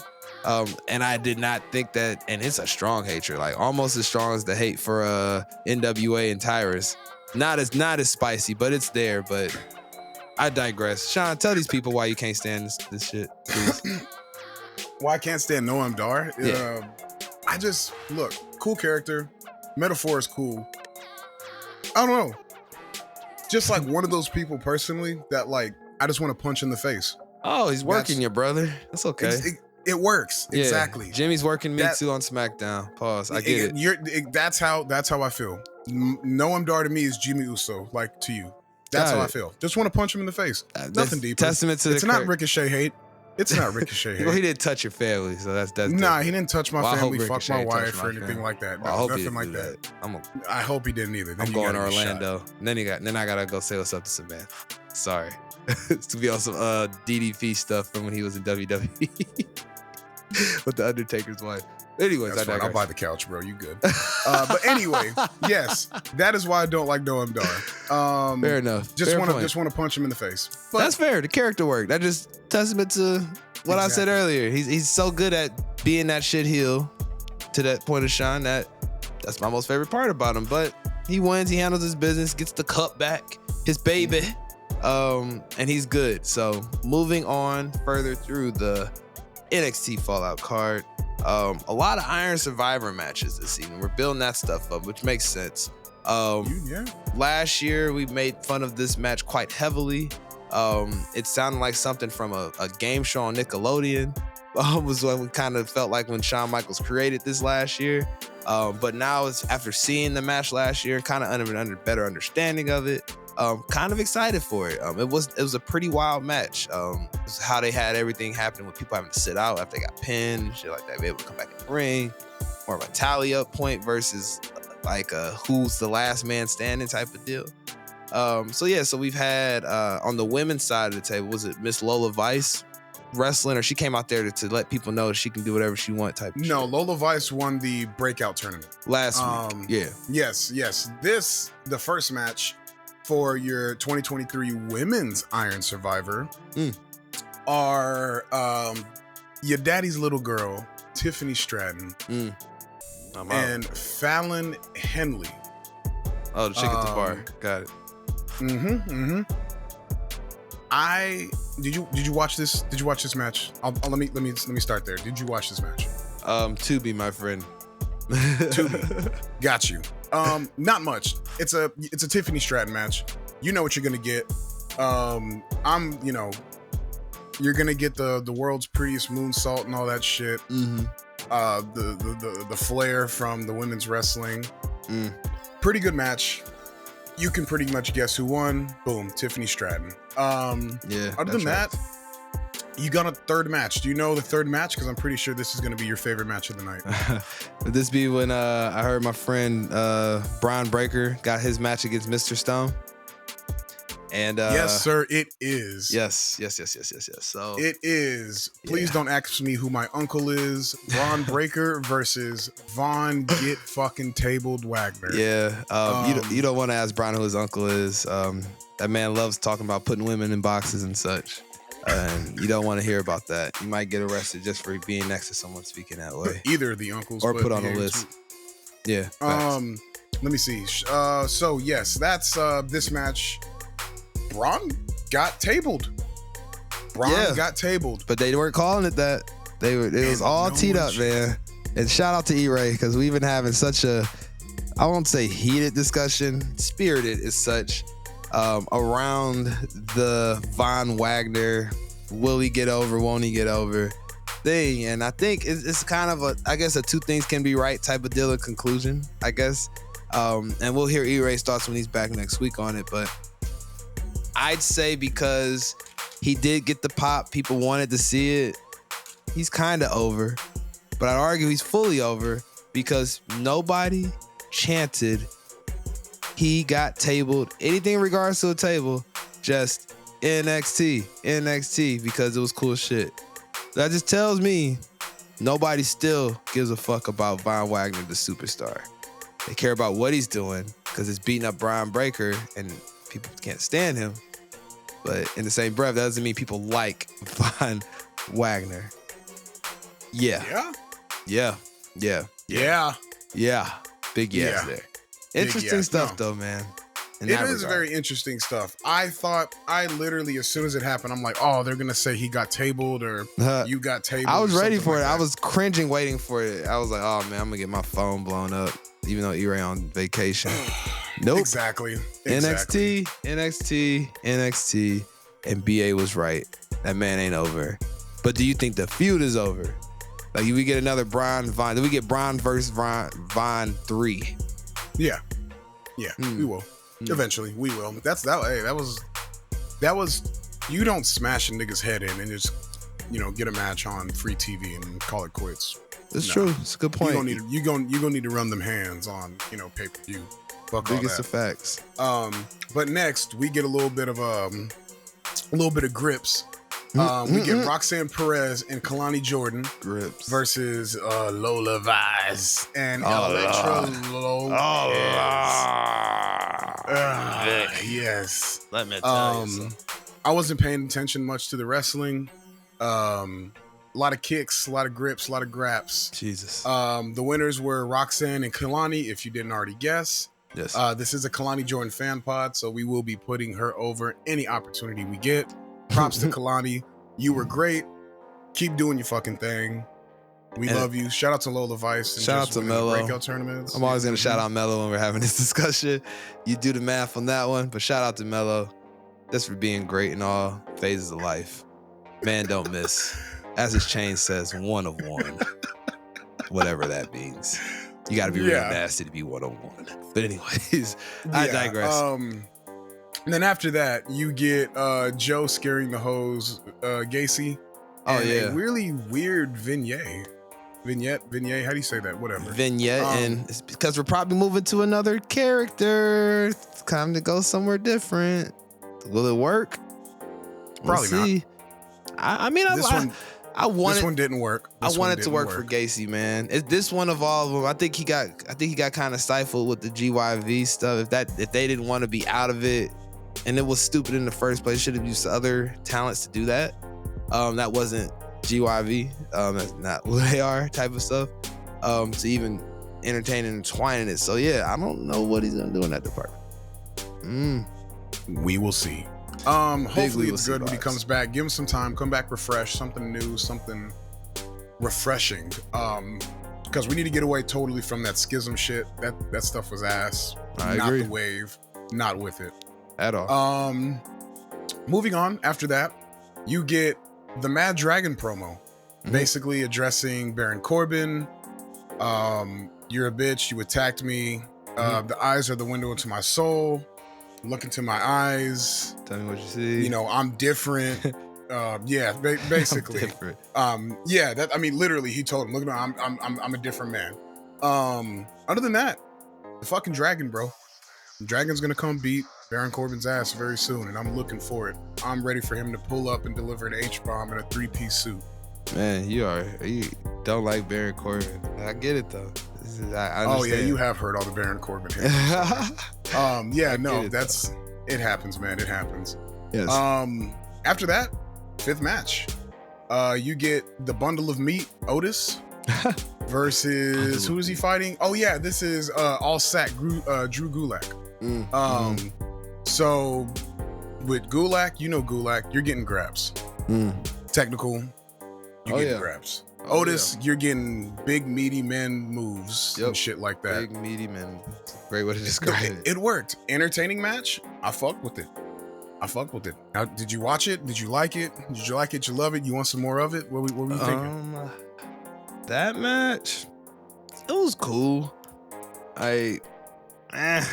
And I did not think that, and it's a strong hatred, like almost as strong as the hate for NWA and Tyrus. Not as spicy, but it's there. But I digress. Sean, tell these people why you can't stand this shit, please. Why I can't stand Noam Dar? Yeah. I just look, cool character. Metaphor is cool. I don't know. Just like one of those people personally that like I just want to punch in the face. Oh, he's working you, brother. That's okay. It works. Yeah. Exactly. Jimmy's working me That- too on SmackDown. Pause. I get it. That's how I feel. Noam Dar to me is Jimmy Uso, like to you. That's Got how I it. feel. Just want to punch him in the face. That's Nothing deeper. Testament to It's the not Ricochet hate. It's not Ricochet hate. Well, he didn't touch your family, so that's Nah, different. he didn't touch my Well, I hope family, fuck Ricochet my ain't touched wife, my or anything family. like that. Well, I hope he Nothing didn't like do that. I hope he didn't either. Then I'm you going to gotta be shot. Orlando. And then I gotta go say what's up to Samantha. Sorry. To be on some DDP stuff from when he was in WWE with the Undertaker's wife. Anyways, That's I fine. I'll digress. buy the couch, bro. You good? But anyway, yes, that is why I don't like Noam Dar. Fair enough. Just Fair want point. to punch him in the face. But That's fair. The character work. That just testament to what I said Exactly. earlier. He's so good at being that shit heel to that point of Sean that's my most favorite part about him. But he wins, he handles his business, gets the cup back, his baby. And he's good. So moving on further through the NXT Fallout card. A lot of Iron Survivor matches this season. We're building that stuff up, which makes sense. yeah. Last year, we made fun of this match quite heavily. It sounded like something from a game show on Nickelodeon. Was what we kind of felt like when Shawn Michaels created this last year. But now, it's after seeing the match last year, kind of under better understanding of it. Kind of excited for it. It was a pretty wild match. How they had everything happening with people having to sit out after they got pinned and shit like that, be able to come back in the ring. more of a tally up point versus like a who's the last man standing type of deal. So we've had on the women's side of the table, was it Miss Lola Vice wrestling, or she came out there to let people know she can do whatever she wants type of shit? Lola Vice won the breakout tournament Last week. Yeah. Yes. The first match for your 2023 Women's Iron Survivor are your daddy's little girl, Tiffany Stratton, and Fallon Henley. Oh, the chick at the bar. Got it. Did you watch this? Did you watch this match? Let me start there. Did you watch this match? Tubi, my friend. Tubi. Got you. Not much. It's a Tiffany Stratton match. You know what you're gonna get. You're gonna get the world's prettiest moonsault and all that shit. The flair from the women's wrestling. Pretty good match. You can pretty much guess who won. Boom, Tiffany Stratton. Other than that, you got a third match. Do you know the third match? Because I'm pretty sure this is going to be your favorite match of the night. Would this be when I heard my friend Brian Breaker got his match against Mr. Stone? And yes, sir, it is. Yes. So it is. Please don't ask me who my uncle is. Braun Breaker versus Von Get Fucking Tabled Wagner. Yeah. You don't want to ask Brian who his uncle is. That man loves talking about putting women in boxes and such. And you don't want to hear about that. You might get arrested just for being next to someone speaking that way. Either of the uncles, or put on a list. Yeah. Facts. Let me see. So yes, that's this match. Braun got tabled. Got tabled. But they weren't calling it that. It was all teed up, man. And shout out to E-Ray, because we've been having such a, I won't say heated discussion, spirited as such, around the Von Wagner, will he get over, won't he get over thing. And I think it's kind of a two things can be right type of deal of conclusion, I guess. And we'll hear E-Ray's thoughts when he's back next week on it. But I'd say because he did get the pop, people wanted to see it, he's kind of over. But I'd argue he's fully over because nobody chanted he got tabled, anything in regards to a table, just NXT, because it was cool shit. That just tells me nobody still gives a fuck about Von Wagner, the superstar. They care about what he's doing because it's beating up Brian Breaker and people can't stand him. But in the same breath, that doesn't mean people like Von Wagner. Yeah. Big yes there. Interesting stuff though, man. It is very interesting stuff. I literally, as soon as it happened, I'm like, oh, they're going to say he got tabled or you got tabled. I was ready for it. I was cringing waiting for it. I was like, oh man, I'm going to get my phone blown up, even though E-Ray on vacation. Nope. Exactly. NXT, and BA was right. That man ain't over. But do you think the feud is over? Like, we get another Braun Von? Do we get Braun versus Von 3? Yeah, we will. Eventually, we will. That was. You don't smash a nigga's head in and just, get a match on free TV and call it quits. That's true. It's a good point. You gonna need to run them hands on, pay-per-view. Fuck all biggest that. of facts. But next we get a little bit of grips. We get Roxanne Perez and Kalani Jordan versus Lola Vice and Elektra Lopez. Yes. Let me tell you. I wasn't paying attention much to the wrestling. A lot of kicks, a lot of grips, a lot of graps. Jesus. The winners were Roxanne and Kalani, if you didn't already guess. Yes. This is a Kalani Jordan fan pod, so we will be putting her over any opportunity we get. Props to Kalani. You were great. Keep doing your fucking thing. We love you. Shout out to Lola Vice. And shout out to Melo. Breakout tournaments. I'm always going to shout out Melo when we're having this discussion. You do the math on that one, but shout out to Melo. That's for being great in all phases of life. Man, don't miss. As his chain says, 1 of 1. Whatever that means. You got to be real nasty to be 1 of 1. But anyways, I digress. And then after that, you get Joe scaring the hose, Gacy. A really weird vignette. Vignette. How do you say that? Whatever. Vignette, and it's because we're probably moving to another character. It's time to go somewhere different. Will it work? Probably not. I mean, this one didn't work. I want it to work for Gacy, man. It's this one of all of them. I think he got kind of stifled with the GYV stuff. If they didn't want to be out of it, and it was stupid in the first place, should have used other talents to do that. That wasn't GYV. That's not who they are, type of stuff. To even entertain and entwine in it. So yeah, I don't know what he's gonna do in that department. We will see. Hopefully it's good when he comes back. Give him some time. Come back refreshed. Something new. Something refreshing. Because we need to get away totally from that schism shit. That stuff was ass. I not agree. the wave. Not with it At all. Moving on. After that, you get the Mad Dragon promo, basically addressing Baron Corbin. You're a bitch. You attacked me. The eyes are the window into my soul. Look into my eyes. Tell me what you see. You know, I'm different. Basically. I'm different. Literally, he told him, "Look, I'm a different man." Other than that, the fucking dragon, bro. The dragon's gonna come beat Baron Corbin's ass very soon, and I'm looking for it. I'm ready for him to pull up and deliver an H-bomb in a 3-piece suit. Man, you don't like Baron Corbin. I get it though. I understand. Oh yeah, you have heard all the Baron Corbin hits. It happens, man. It happens. Yes. After that, 5th match. You get the bundle of meat, Otis, versus who is he fighting? Oh yeah, this is all sack Drew Gulak. So with Gulak, Gulak, you're getting grabs. Technical, you're getting grabs. Otis, you're getting big meaty men moves and shit like that. Big meaty men. Great way to describe it. It worked. Entertaining match. I fucked with it. Now, did you watch it? Did you like it? Did you like it? You love it? You want some more of it? What were you thinking? That match, it was cool. It was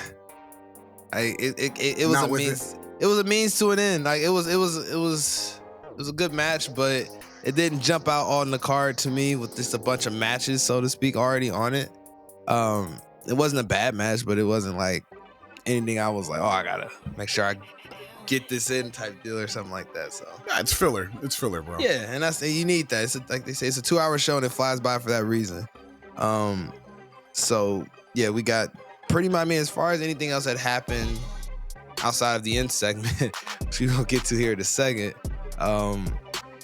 Not a with means. It was a means to an end. Like it was a good match, but it didn't jump out on the card to me with just a bunch of matches, so to speak, already on it. It wasn't a bad match, but it wasn't like anything I was like, oh, I gotta make sure I get this in type deal or something like that. So yeah, it's filler, bro. Yeah, and you need that. It's like they say, it's a 2-hour show and it flies by for that reason. So yeah, we got pretty much. I mean, as far as anything else that happened outside of the end segment, which we gonna get to here in a second.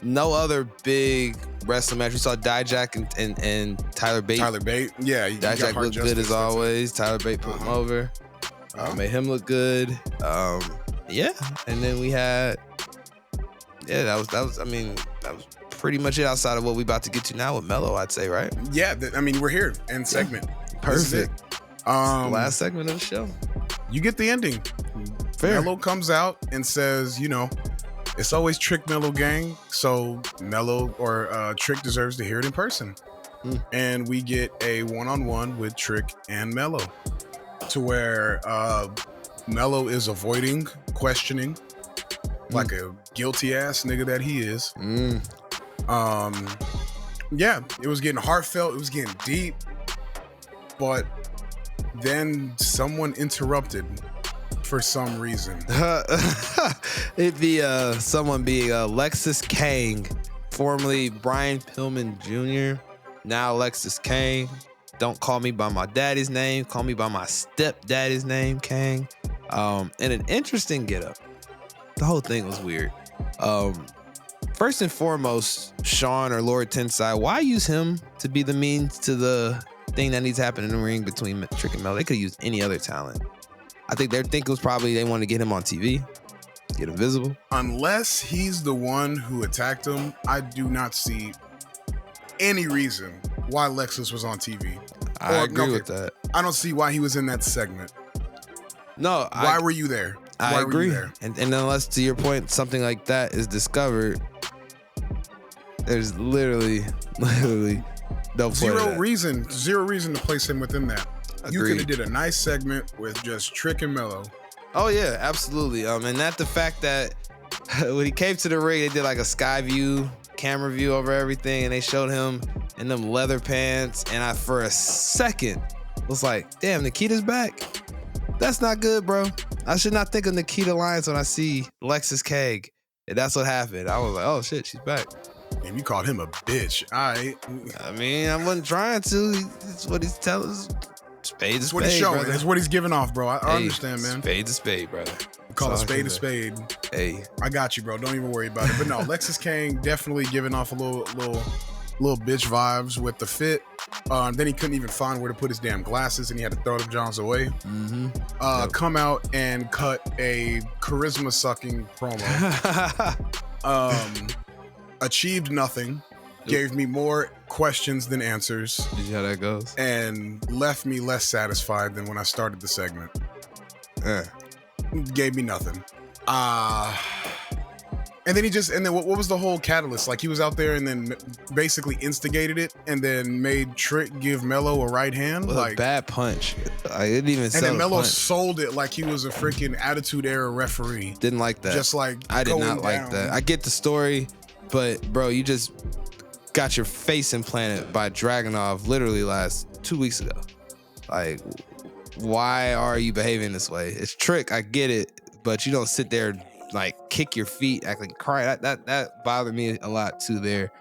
No other big wrestling match. We saw Dijak and Tyler Bate. Yeah. Dijak looked good as always. Tyler Bate put him over. Made him look good. Yeah. And then we had, that was pretty much it outside of what we about to get to now with Melo, I'd say, right? Yeah. We're here. End segment. Yeah. Perfect. The last segment of the show. You get the ending. Fair. Melo comes out and says, it's always Trick-Melo gang, so Melo or Trick deserves to hear it in person. And we get a one-on-one with Trick and Melo, to where Melo is avoiding questioning like a guilty ass nigga that he is. Yeah, it was getting heartfelt, it was getting deep, but then someone interrupted for some reason. It'd be someone being Alexis King, formerly Brian Pillman Jr., now Alexis King. Don't call me by my daddy's name, call me by my stepdaddy's name, King. And an interesting getup. The whole thing was weird. First and foremost, Sean or Lord Tensai, why use him to be the means to the thing that needs to happen in the ring between Trick and Mel? They could use any other talent. I think their think was probably they wanted to get him on TV, get him visible. Unless he's the one who attacked him, I do not see any reason why Lexus was on TV. I agree with that. I don't see why he was in that segment. No, why were you there? I agree. And unless, to your point, something like that is discovered, there's literally no point. Zero reason to place him within that. Agreed. You could have did a nice segment with just Trick and Melo. Oh yeah, absolutely. And not the fact that when he came to the ring, they did like a sky view, camera view over everything, and they showed him and them leather pants, and I for a second was like, damn, Nikita's back. That's not good, bro. I should not think of Nikita Lyons when I see Alexis King. And that's what happened. I was like, oh shit, she's back. And you called him a bitch. All right. I mean, I wasn't trying to. It's what he's telling us. Spade to spade, That's what he's showing. brother. That's what he's giving off, bro. I understand, man. Spade to spade, brother. Call a That's all I spade can a say. spade. Hey. I got you, bro. Don't even worry about it. But no, Alexis King definitely giving off a little bitch vibes with the fit. Then he couldn't even find where to put his damn glasses, and he had to throw them Johns away. Mm-hmm. Come out and cut a charisma sucking promo. Achieved nothing. Gave me more questions than answers. Did you see how that goes? And left me less satisfied than when I started the segment. Gave me nothing. And then what was the whole catalyst? Like, he was out there and then basically instigated it and then made Trick give Melo a right hand. With like a bad punch. I didn't even and sell then the Melo punch. sold it like he was a freaking Attitude Era referee. Didn't like that. Just like I did going not like down. that. I get the story, but bro, you just got your face implanted by Dragunov literally 2 weeks ago. Like, why are you behaving this way? It's Trick, I get it, but you don't sit there like kick your feet, act like cry. That bothered me a lot too there.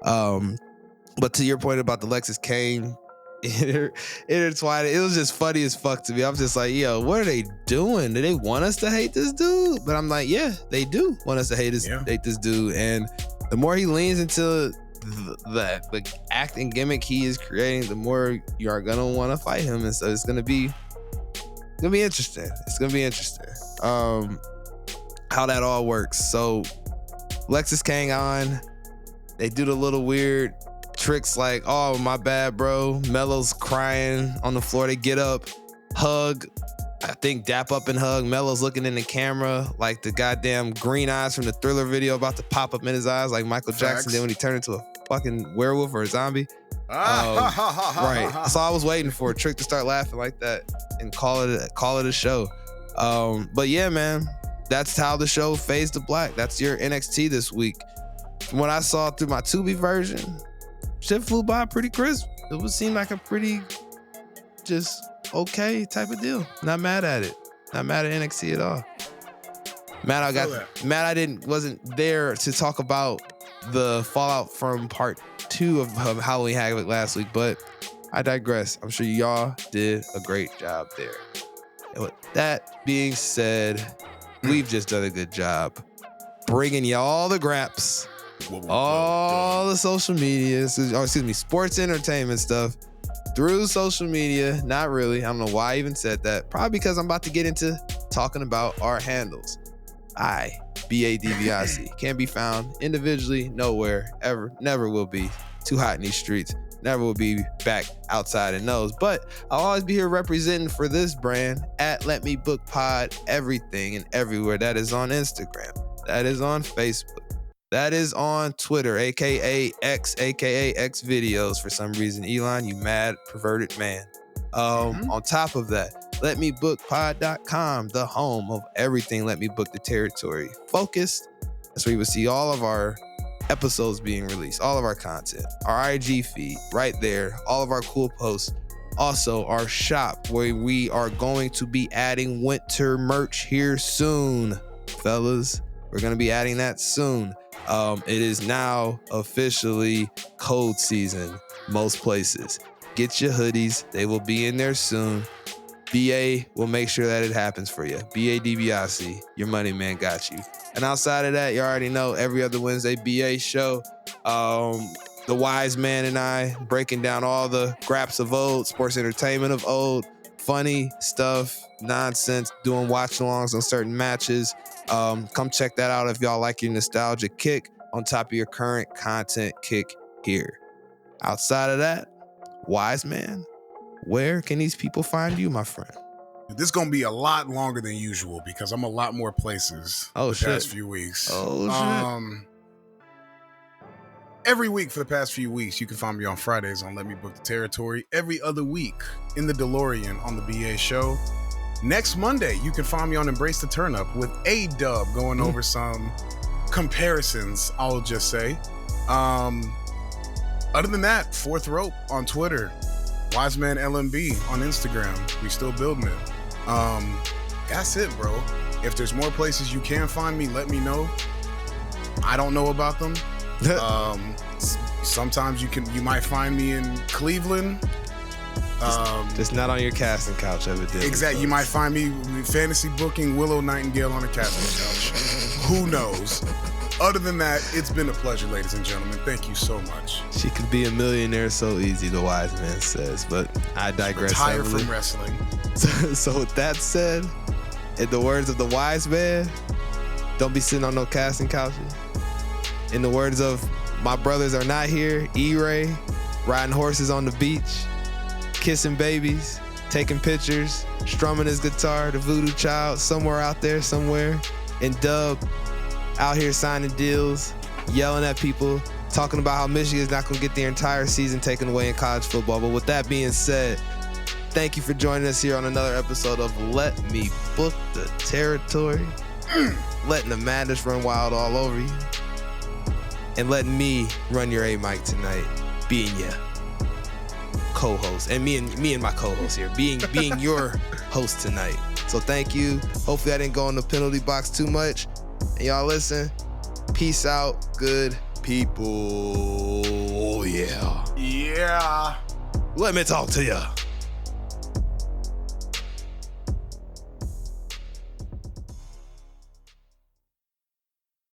But to your point about the Alexis King intertwined, it was just funny as fuck to me. I'm just like, yo, what are they doing? Do they want us to hate this dude? But I'm like, yeah, they do want us to hate this dude. And the more he leans into the acting gimmick he is creating, the more you are gonna want to fight him. And so it's gonna be interesting. It's gonna be interesting. How that all works. So Alexis King on, they do the little weird tricks like, oh, my bad, bro. Melo's crying on the floor. They get up, hug, I think dap up and hug. Melo's looking in the camera like the goddamn green eyes from the Thriller video about to pop up in his eyes like Michael Jackson did when he turned into a fucking werewolf or a zombie. Right. So I was waiting for a Trick to start laughing like that and call it a show. But yeah, man, that's how the show fades to black. That's your NXT this week. From what I saw through my Tubi version, shit flew by pretty crisp. It would seem like a pretty just okay type of deal. Not mad at it. Not mad at NXT at all. I wasn't there to talk about the fallout from part 2 of Halloween Havoc last week, but I digress. I'm sure y'all did a great job there. And with that being said, we've just done a good job bringing y'all the graps, all the social media, sports entertainment stuff through social media. Not really. I don't know why I even said that. Probably because I'm about to get into talking about our handles. BADVIC can be found individually nowhere, ever, never will be. Too hot in these streets. Never will be back outside in those. But I'll always be here representing for this brand at Let Me Book Pod, everything and everywhere. That is on Instagram. That is on Facebook. That is on Twitter, aka X videos. For some reason, Elon, you mad perverted man. On top of that, letmebookpod.com, the home of everything Let Me Book the Territory. Focused. That's where you will see all of our episodes being released, all of our content, our IG feed right there, all of our cool posts. Also, our shop where we are going to be adding winter merch here soon, fellas. We're going to be adding that soon. It is now officially cold season, most places. Get your hoodies. They will be in there soon. BA will make sure that it happens for you. BADBIC, your money man got you. And outside of that, you already know every other Wednesday BA show. The Wise Man and I breaking down all the graps of old, sports entertainment of old, funny stuff, nonsense, doing watch-alongs on certain matches. Come check that out if y'all like your nostalgia kick on top of your current content kick here. Outside of that, Wise Man, where can these people find you, my friend? This is going to be a lot longer than usual because I'm a lot more places the past few weeks. Every week for the past few weeks, you can find me on Fridays on Let Me Book the Territory. Every other week in the DeLorean on the BA show. Next Monday, you can find me on Embrace the Turn Up with A-Dub going over some comparisons, I'll just say. Other than that, Fourth Rope on Twitter, Wiseman LMB on Instagram. We still building it. That's it, bro. If there's more places you can find me, let me know. I don't know about them. Sometimes you might find me in Cleveland. Just not on your casting couch, evidently. Exactly. You might find me fantasy booking Willow Nightingale on a casting couch. Who knows? Other than that, it's been a pleasure, ladies and gentlemen. Thank you so much. She could be a millionaire so easy, the wise man says, but I digress. Retire from wrestling. So with that said, in the words of the wise man, don't be sitting on no casting couches. In the words of my brothers are not here, E-Ray, riding horses on the beach, kissing babies, taking pictures, strumming his guitar, the voodoo child, somewhere out there, somewhere, and Dub out here signing deals, yelling at people, talking about how Michigan's not going to get their entire season taken away in college football. But with that being said, thank you for joining us here on another episode of Let Me Book the Territory. Letting the madness run wild all over you. And letting me run your A-Mic tonight, being your co-host. And me and my co-host here, being your host tonight. So thank you. Hopefully I didn't go in the penalty box too much. And y'all listen, peace out, good people. Yeah. Yeah. Let me talk to ya.